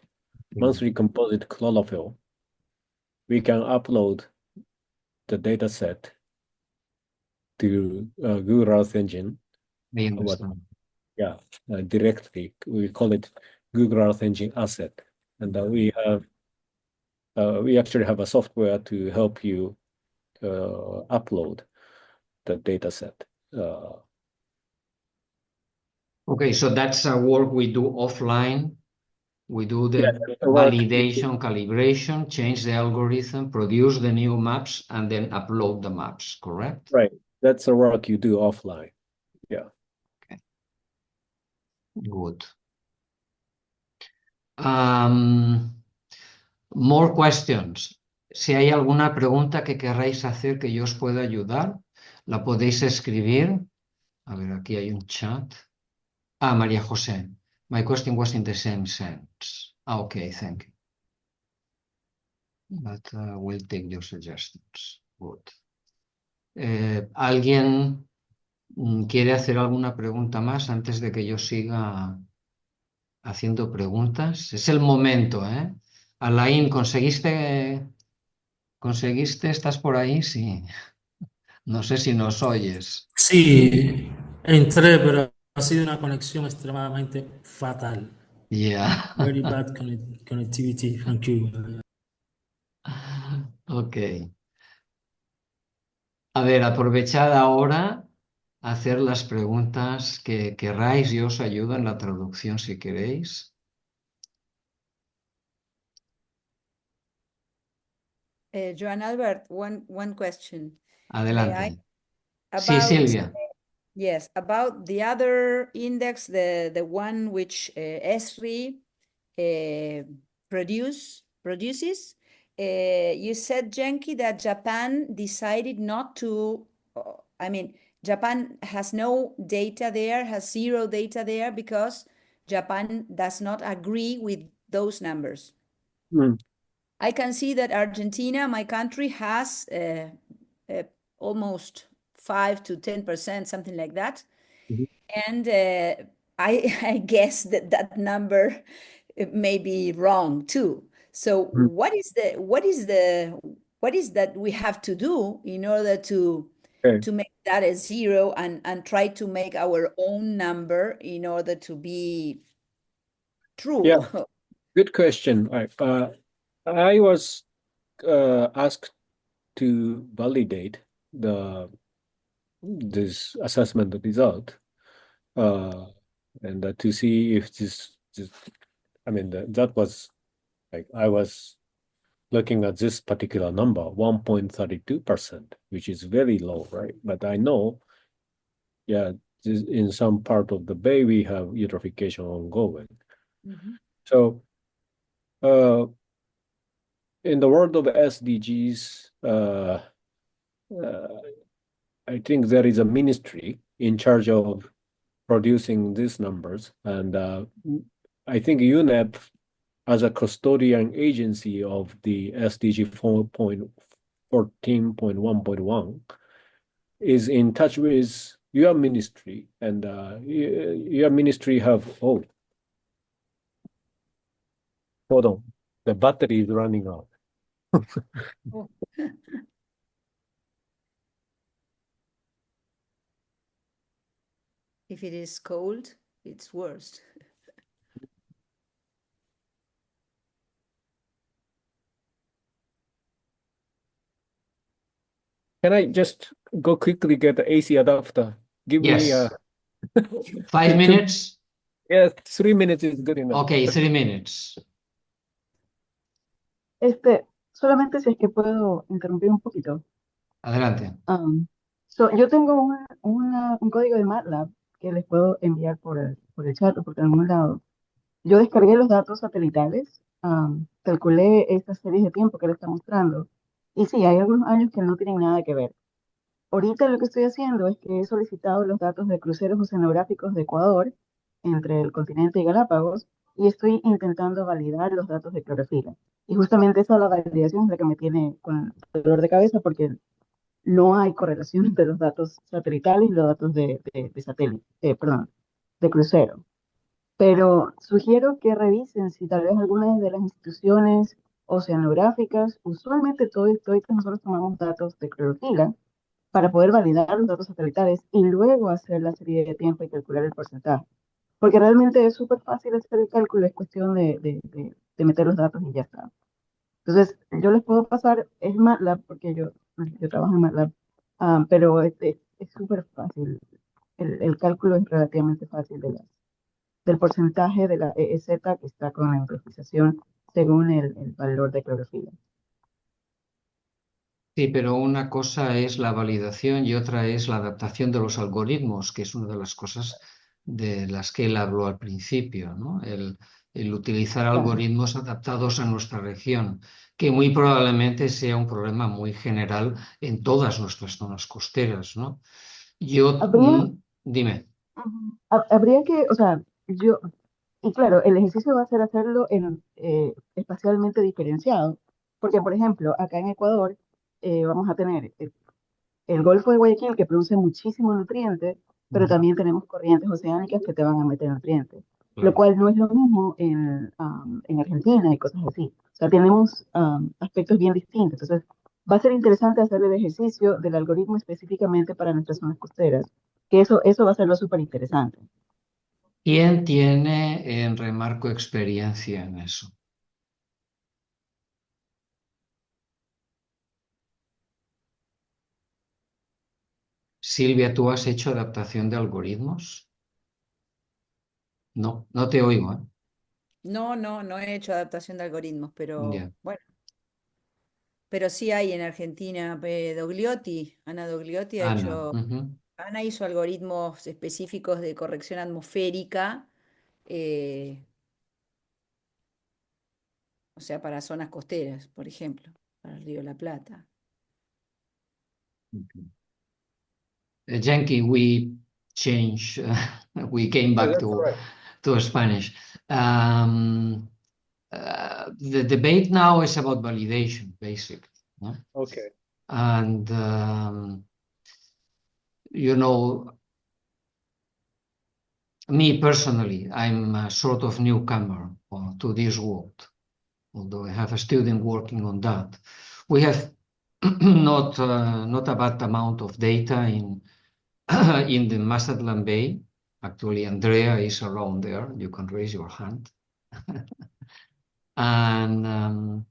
chlorophyll, we can upload the data set to Google Earth Engine. I understand. Directly. We call it Google Earth Engine asset. And we actually have a software to help you upload the data set. Okay, so that's a work we do offline. We do the work. validation, calibration, change the algorithm, produce the new maps, and then upload the maps, correct? Right. That's the work you do offline. Yeah. Okay. Good. More questions. Si hay alguna pregunta que querráis hacer que yo os pueda ayudar, la podéis escribir. A ver, aquí hay un chat. María José. My question was in the same sense. Okay, thank you. But we'll take your suggestions. Good. ¿Alguien quiere hacer alguna pregunta más antes de que yo siga haciendo preguntas? Es el momento, ¿eh? Alain, ¿conseguiste? ¿Estás por ahí? Sí. No sé si nos oyes. Sí, entré, pero ha sido una conexión extremadamente fatal. Yeah. Very bad connectivity. Thank you. Ok. A ver, aprovechad ahora a hacer las preguntas que queráis. Yo os ayudo en la traducción si queréis. Joan Albert, one question. Adelante. Sí, About, Silvia. yes, about the other index, the one which ESRI produces. You said, Genki, that Japan decided not to, Japan has no data there, has zero data there because Japan does not agree with those numbers. I can see that Argentina, my country, has almost 5 to 10%, something like that. And I guess that number may be wrong too. So what is that we have to do in order to make that a zero and try to make our own number in order to be true? Yeah, good question. I was asked to validate this assessment result and to see if that was like I was looking at this particular number, 1.32%, which is very low, right? But I know, in some part of the bay, we have eutrophication ongoing. So in the world of SDGs, I think there is a ministry in charge of producing these numbers. And I think UNEP, as a custodian agency of the SDG 14.1.1, is in touch with your ministry. And your ministry have, hold on, the battery is running out. If it is cold, it's worse. Can I just go quickly get the AC adapter? Give me 5 minutes? Yes, 3 minutes is good enough. Okay, 3 minutes. Solamente si es que puedo interrumpir un poquito. Adelante. Yo tengo un código de MATLAB que les puedo enviar por el chat o por algún lado. Yo descargué los datos satelitales, calculé estas series de tiempo que le está mostrando. Y sí, hay algunos años que no tienen nada que ver. Ahorita lo que estoy haciendo es que he solicitado los datos de cruceros oceanográficos de Ecuador entre el continente y Galápagos y estoy intentando validar los datos de clorofila. Y justamente esa la validación es la que me tiene con dolor de cabeza porque no hay correlación entre los datos satelitales y los datos de satélite, perdón, de crucero. Pero sugiero que revisen si tal vez algunas de las instituciones oceanográficas, usualmente todos nosotros tomamos datos de clorofila para poder validar los datos satelitales y luego hacer la serie de tiempo y calcular el porcentaje. Porque realmente es súper fácil hacer el cálculo, es cuestión de meter los datos y ya está. Entonces, yo les puedo pasar, es MATLAB, porque yo trabajo en MATLAB, pero es súper fácil. El cálculo es relativamente fácil del porcentaje de la EEZ que está con la eutrofización según el valor de clorofila. Sí, pero una cosa es la validación y otra es la adaptación de los algoritmos, que es una de las cosas de las que él habló al principio, ¿no? El utilizar Claro. algoritmos adaptados a nuestra región, que muy probablemente sea un problema muy general en todas nuestras zonas costeras, ¿no? Habría, Dime. habría que, o sea, y claro, el ejercicio va a ser hacerlo espacialmente diferenciado, porque por ejemplo, acá en Ecuador vamos a tener el Golfo de Guayaquil que produce muchísimo nutriente, pero también tenemos corrientes oceánicas que te van a meter nutrientes, lo Claro. cual no es lo mismo en Argentina y cosas así. O sea, tenemos aspectos bien distintos. Entonces, va a ser interesante hacer el ejercicio del algoritmo específicamente para nuestras zonas costeras, que eso va a ser lo súper interesante. ¿Quién tiene en Remarco experiencia en eso? Silvia, ¿tú has hecho adaptación de algoritmos? No, no te oigo, ¿eh? No he hecho adaptación de algoritmos, pero Ya. bueno, pero sí hay en Argentina, Ana Dogliotti ha Ana. hecho, Ana hizo algoritmos específicos de corrección atmosférica, eh, o sea, para zonas costeras, por ejemplo, para el Río de la Plata. Genki, we changed, we came Yeah, back that's all right. to Spanish. The debate now is about validation, basically. Yeah? Okay. And, you know, me personally, I'm a sort of newcomer to this world, although I have a student working on that. We have not a bad amount of data in in the Mazatlan Bay. Actually, Andrea is around there. You can raise your hand. And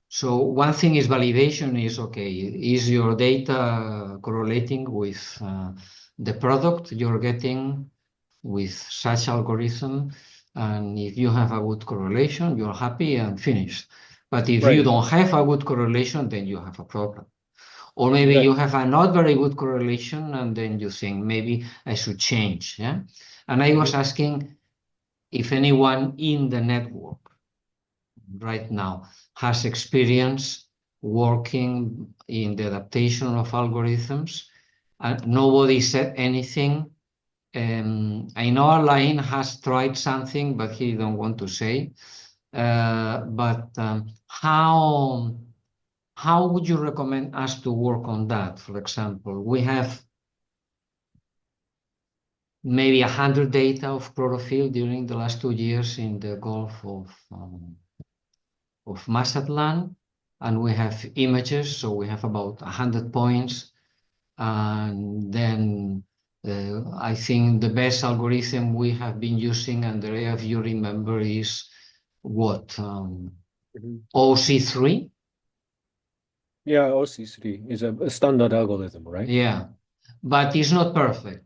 so one thing is validation is, okay, is your data correlating with the product you're getting with such algorithm? And if you have a good correlation, you're happy and finished. But if you Right. don't have a good correlation, then you have a problem. Or maybe Right. you have a not very good correlation, and then you think maybe I should change. Yeah. And I was asking if anyone in the network right now has experience working in the adaptation of algorithms. Nobody said anything. I know Alain has tried something, but he don't want to say. But how would you recommend us to work on that? For example, we have maybe 100 data of chlorophyll during the last 2 years in the Gulf of Mazatlan, and we have images, so we have about 100 points. And then I think the best algorithm we have been using, Andrea, if you remember, is what? OC3? Yeah, OC3 is a standard algorithm, right? Yeah, but it's not perfect.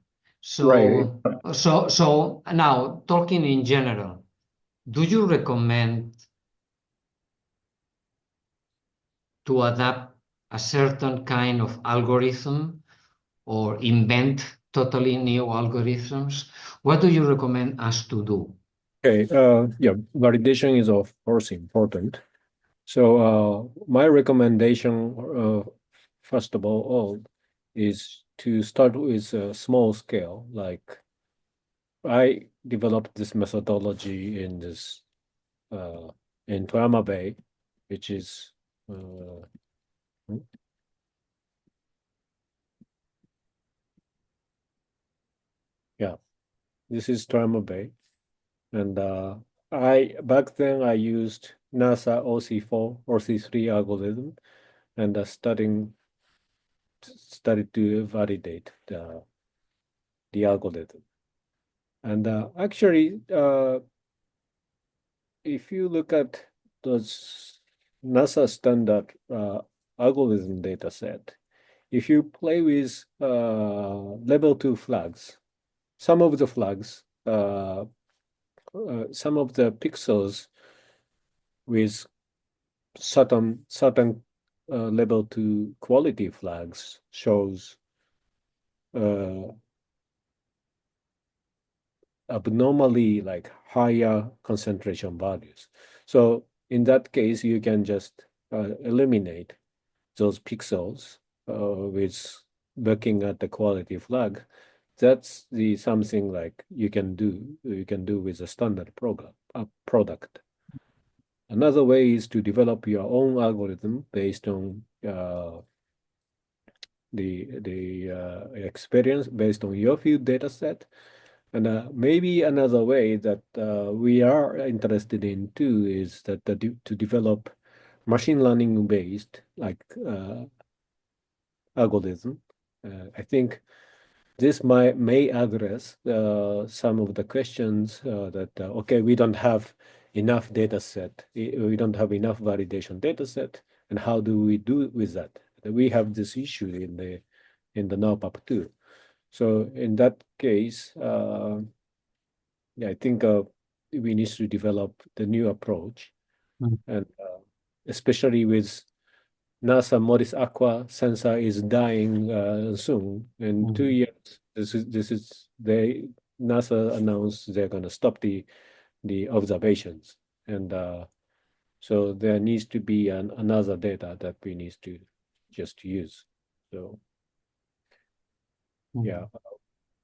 Right. So now, talking in general, do you recommend to adapt a certain kind of algorithm or invent totally new algorithms? What do you recommend us to do? Okay, yeah, validation is of course important. So my recommendation, first of all, is to start with a small scale. Like I developed this methodology in Toyama Bay, which is yeah, this is Toyama Bay, and back then I used NASA OC4 OC3 algorithm, and started to validate the algorithm. And actually, if you look at those NASA standard algorithm data set, if you play with level 2 flags, some of the flags, some of the pixels with certain level 2 quality flags shows abnormally like higher concentration values. So in that case, you can just eliminate those pixels with looking at the quality flag. That's something like you can do with a standard product. Another way is to develop your own algorithm based on the experience based on your field data set. And maybe another way that we are interested in too is that to develop machine learning based like algorithm. I think this may address some of the questions that okay, we don't have enough data set, we don't have enough validation data set, and how do we do with that? We have this issue in the NOPAP too. So in that case, yeah, I think we need to develop the new approach, and especially with NASA Modis Aqua sensor is dying soon. In 2 years, NASA announced they're going to stop the observations, and so there needs to be another data that we need to just use. So yeah,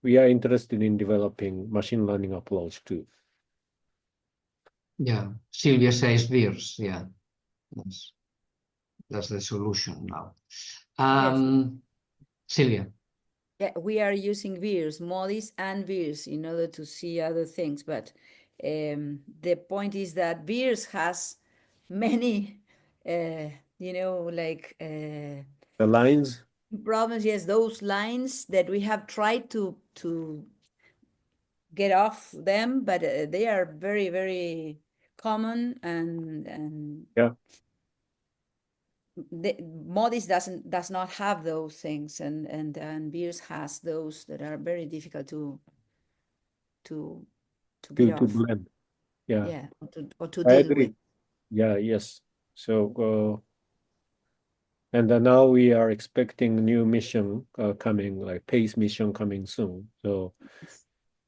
we are interested in developing machine learning approach too. Yeah, Sylvia says VIRS. Yeah, that's the solution now. Sylvia. Yeah, we are using VIRS, MODIS and VIRS in order to see other things. But the point is that VIRS has many, like the lines. Problems. Yes, those lines that we have tried to get off them, but they are very, very common, and yeah. The MODIS does not have those things, and VIRS has those that are very difficult to get off. Blend. Yeah. Yeah, or to I deal agree. with. Yeah. Yes. So and now we are expecting new mission coming, like PACE mission coming soon. So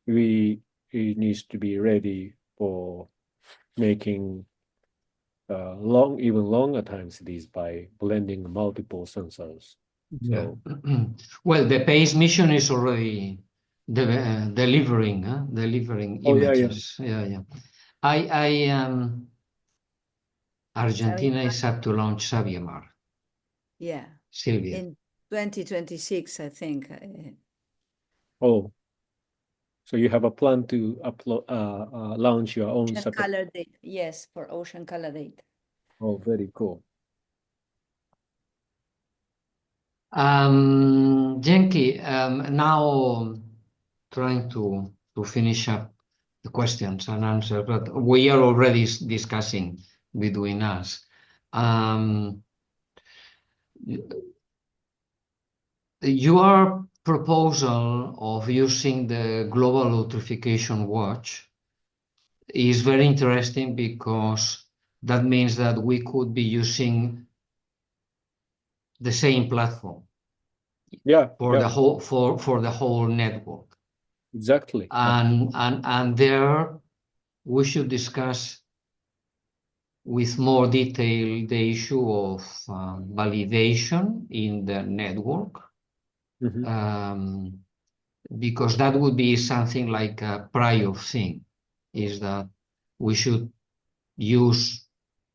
we needs to be ready for making even longer time series by blending multiple sensors. Yeah. So Well, the PACE mission is already delivering images. Yeah. Argentina is up to launch Sabiamar. Yeah. Sylvia. In 2026, I think. Oh, so you have a plan to launch your own Ocean color data. Yes, for ocean color data. Oh, very cool. Genki, now trying to finish up the questions and answers, but we are already discussing between us. Your proposal of using the Global Eutrophication Watch is very interesting because that means that we could be using the same platform Yeah, for yeah, the whole for the whole network. exactly. And there we should discuss with more detail the issue of validation in the network, Mhm. because that would be something like a prior thing, is that we should use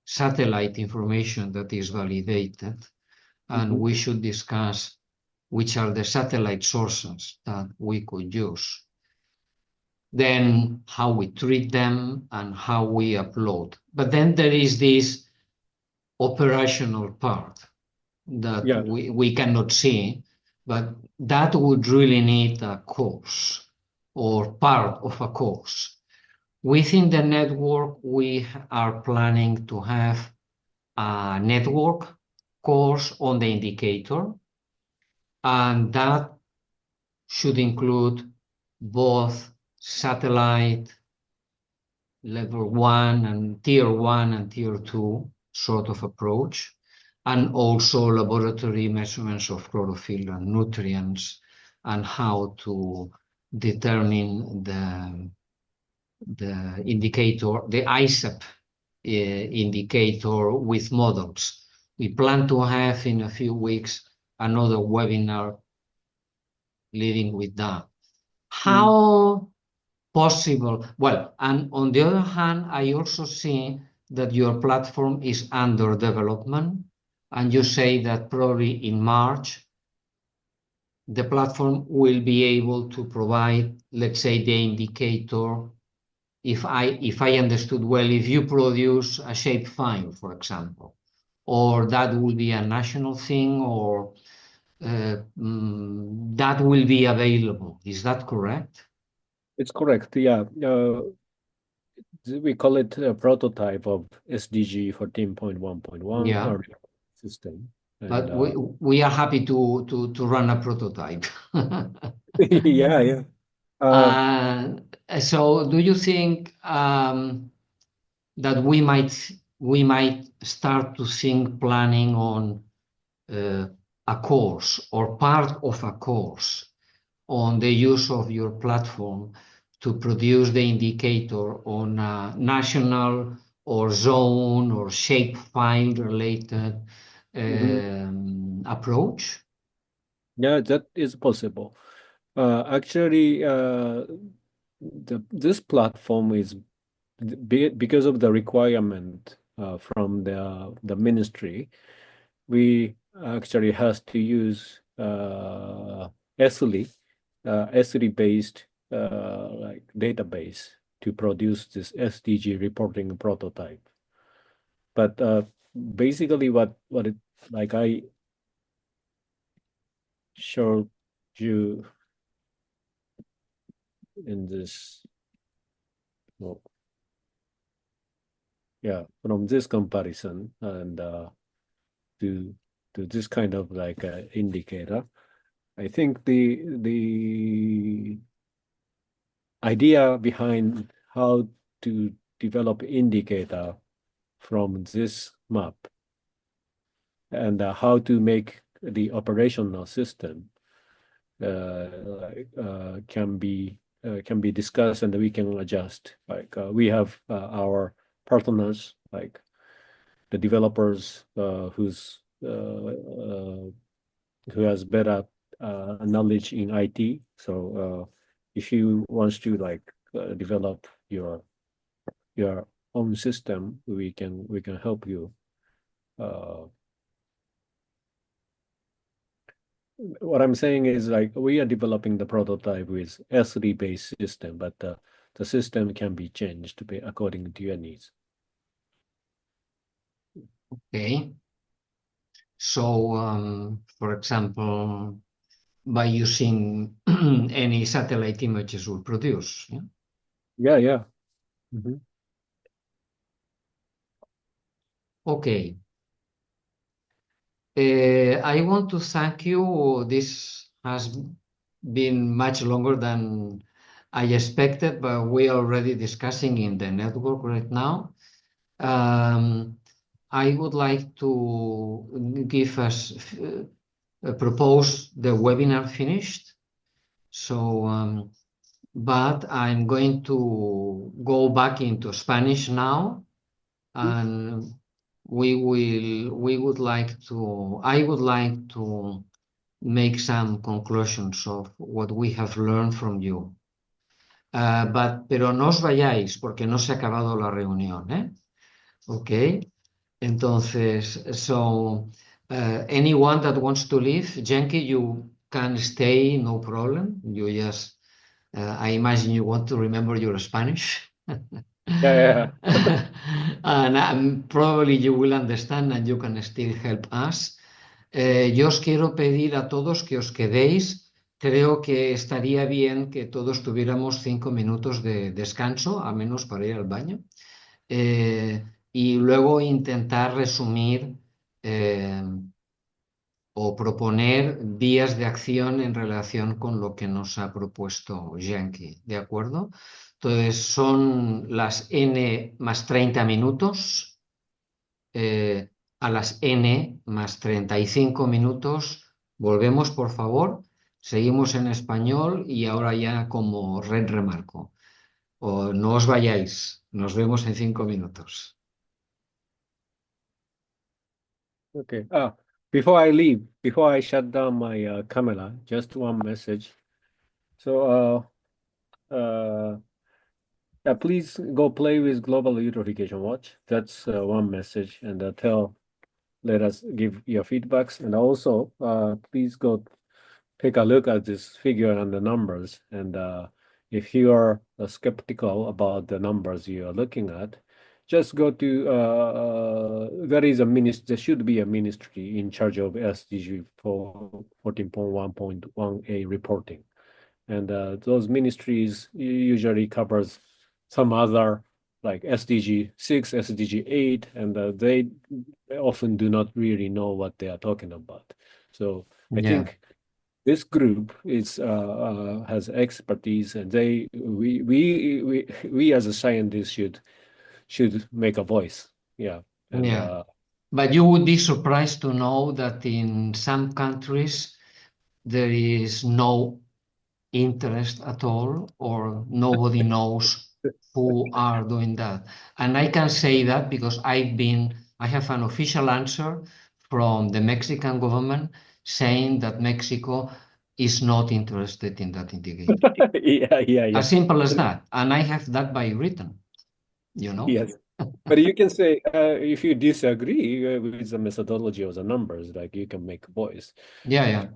satellite information that is validated, and Mhm. we should discuss which are the satellite sources that we could use. Then how we treat them and how we upload. But then there is this operational part that Yeah, we cannot see, but that would really need a course or part of a course. Within the network, we are planning to have a network course on the indicator, and that should include both satellite level 1 and tier 1 and tier 2 sort of approach, and also laboratory measurements of chlorophyll and nutrients, and how to determine the indicator, the ISAP indicator with models. We plan to have in a few weeks another webinar leading with that. How possible? Well, and on the other hand, I also see that your platform is under development, and you say that probably in March, the platform will be able to provide, let's say, the indicator. If I understood well, if you produce a shapefile, for example, or that will be a national thing, or that will be available. Is that correct? it's correct. Yeah. We call it a prototype of SDG 14.1.1 Yeah. system. But And we are happy to run a prototype. yeah, yeah. So do you think that we might start to think planning on a course or part of a course on the use of your platform to produce the indicator on a national or zone or shapefile related approach? Yeah, that is possible. Actually, this platform is because of the requirement from the ministry. We actually has to use SLI based like database to produce this SDG reporting prototype. But basically, what it like I showed you in this, well, yeah, from this comparison and to this kind of like indicator, I think the idea behind how to develop indicator from this map and how to make the operational system can be discussed, and we can adjust. Like we have our partners, like the developers who has better knowledge in IT. So if you want to like develop your own system, we can help you. What I'm saying is like we are developing the prototype with S3-based system, but the system can be changed according to your needs. Okay. So, for example, by using any satellite images we produce. Yeah, yeah. Mm-hmm. Okay. I want to thank you. This has been much longer than I expected, but we are already discussing in the network right now. I would like to give us propose the webinar finished. So, but I'm going to go back into Spanish now, and I would like to make some conclusions of what we have learned from you. Pero no os vayáis porque no se ha acabado la reunión, ¿eh? Ok. Entonces, anyone that wants to leave, Genki, you can stay, no problem. You just, I imagine you want to remember your Spanish. Yeah. And probably you will understand and you can still help us. Yo os quiero pedir a todos que os quedéis. Creo que estaría bien que todos tuviéramos 5 minutos de descanso, al menos para ir al baño. Y luego intentar resumir o proponer vías de acción en relación con lo que nos ha propuesto Genki, ¿de acuerdo? Entonces son las N más 30 minutos. A las N más 35 minutos volvemos, por favor. Seguimos en español y ahora ya como red remarco. No os vayáis, nos vemos en 5 minutos. Okay. Before I leave, before I shut down my camera, just one message. So, yeah, please go play with Global Eutrophication Watch. That's one message, and let us give your feedbacks, and also please go take a look at this figure and the numbers. And if you are skeptical about the numbers you are looking at, just go to there should be a ministry in charge of SDG for 14.1.1a reporting, and those ministries usually covers some other like SDG 6, SDG 8, and they often do not really know what they are talking about. So I think this group has expertise, and we as a scientist should make a voice. Yeah. And, but you would be surprised to know that in some countries there is no interest at all, or nobody knows who are doing that. And I can say that because I have an official answer from the Mexican government saying that Mexico is not interested in that indicator. yeah. As simple as that. And I have that by written, you know? Yes. But you can say, if you disagree with the methodology of the numbers, like you can make a voice. Yeah.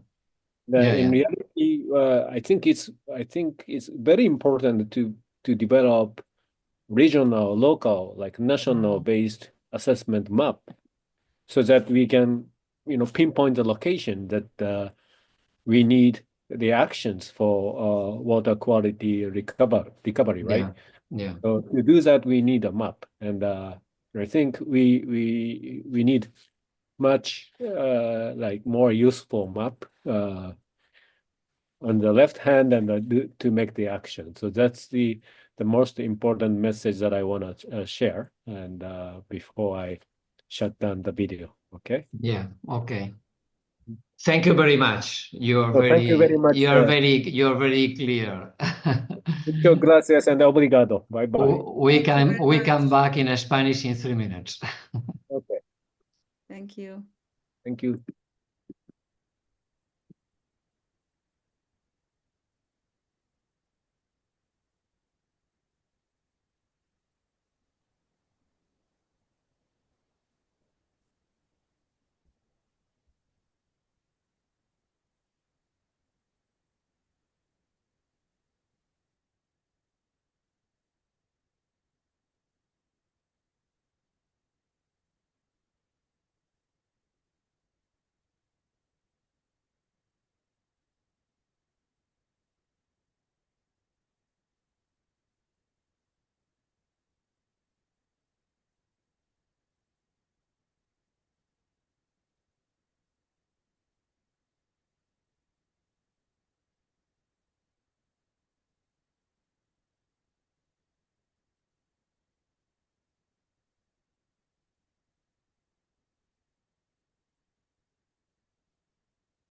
In reality, I think it's very important to develop regional, local, like national-based assessment map, so that we can, pinpoint the location that we need the actions for water quality recovery, right? Yeah. So to do that, we need a map, and I think we need much like more useful map on the left hand and to make the action. So that's the most important message that I want to share, and before I shut down the video. Okay. Yeah. Okay. Thank you very much. Thank you very much. You're very clear. Muchas gracias and obrigado. Bye bye. We come back in Spanish in 3 minutes. Okay. Thank you. Thank you.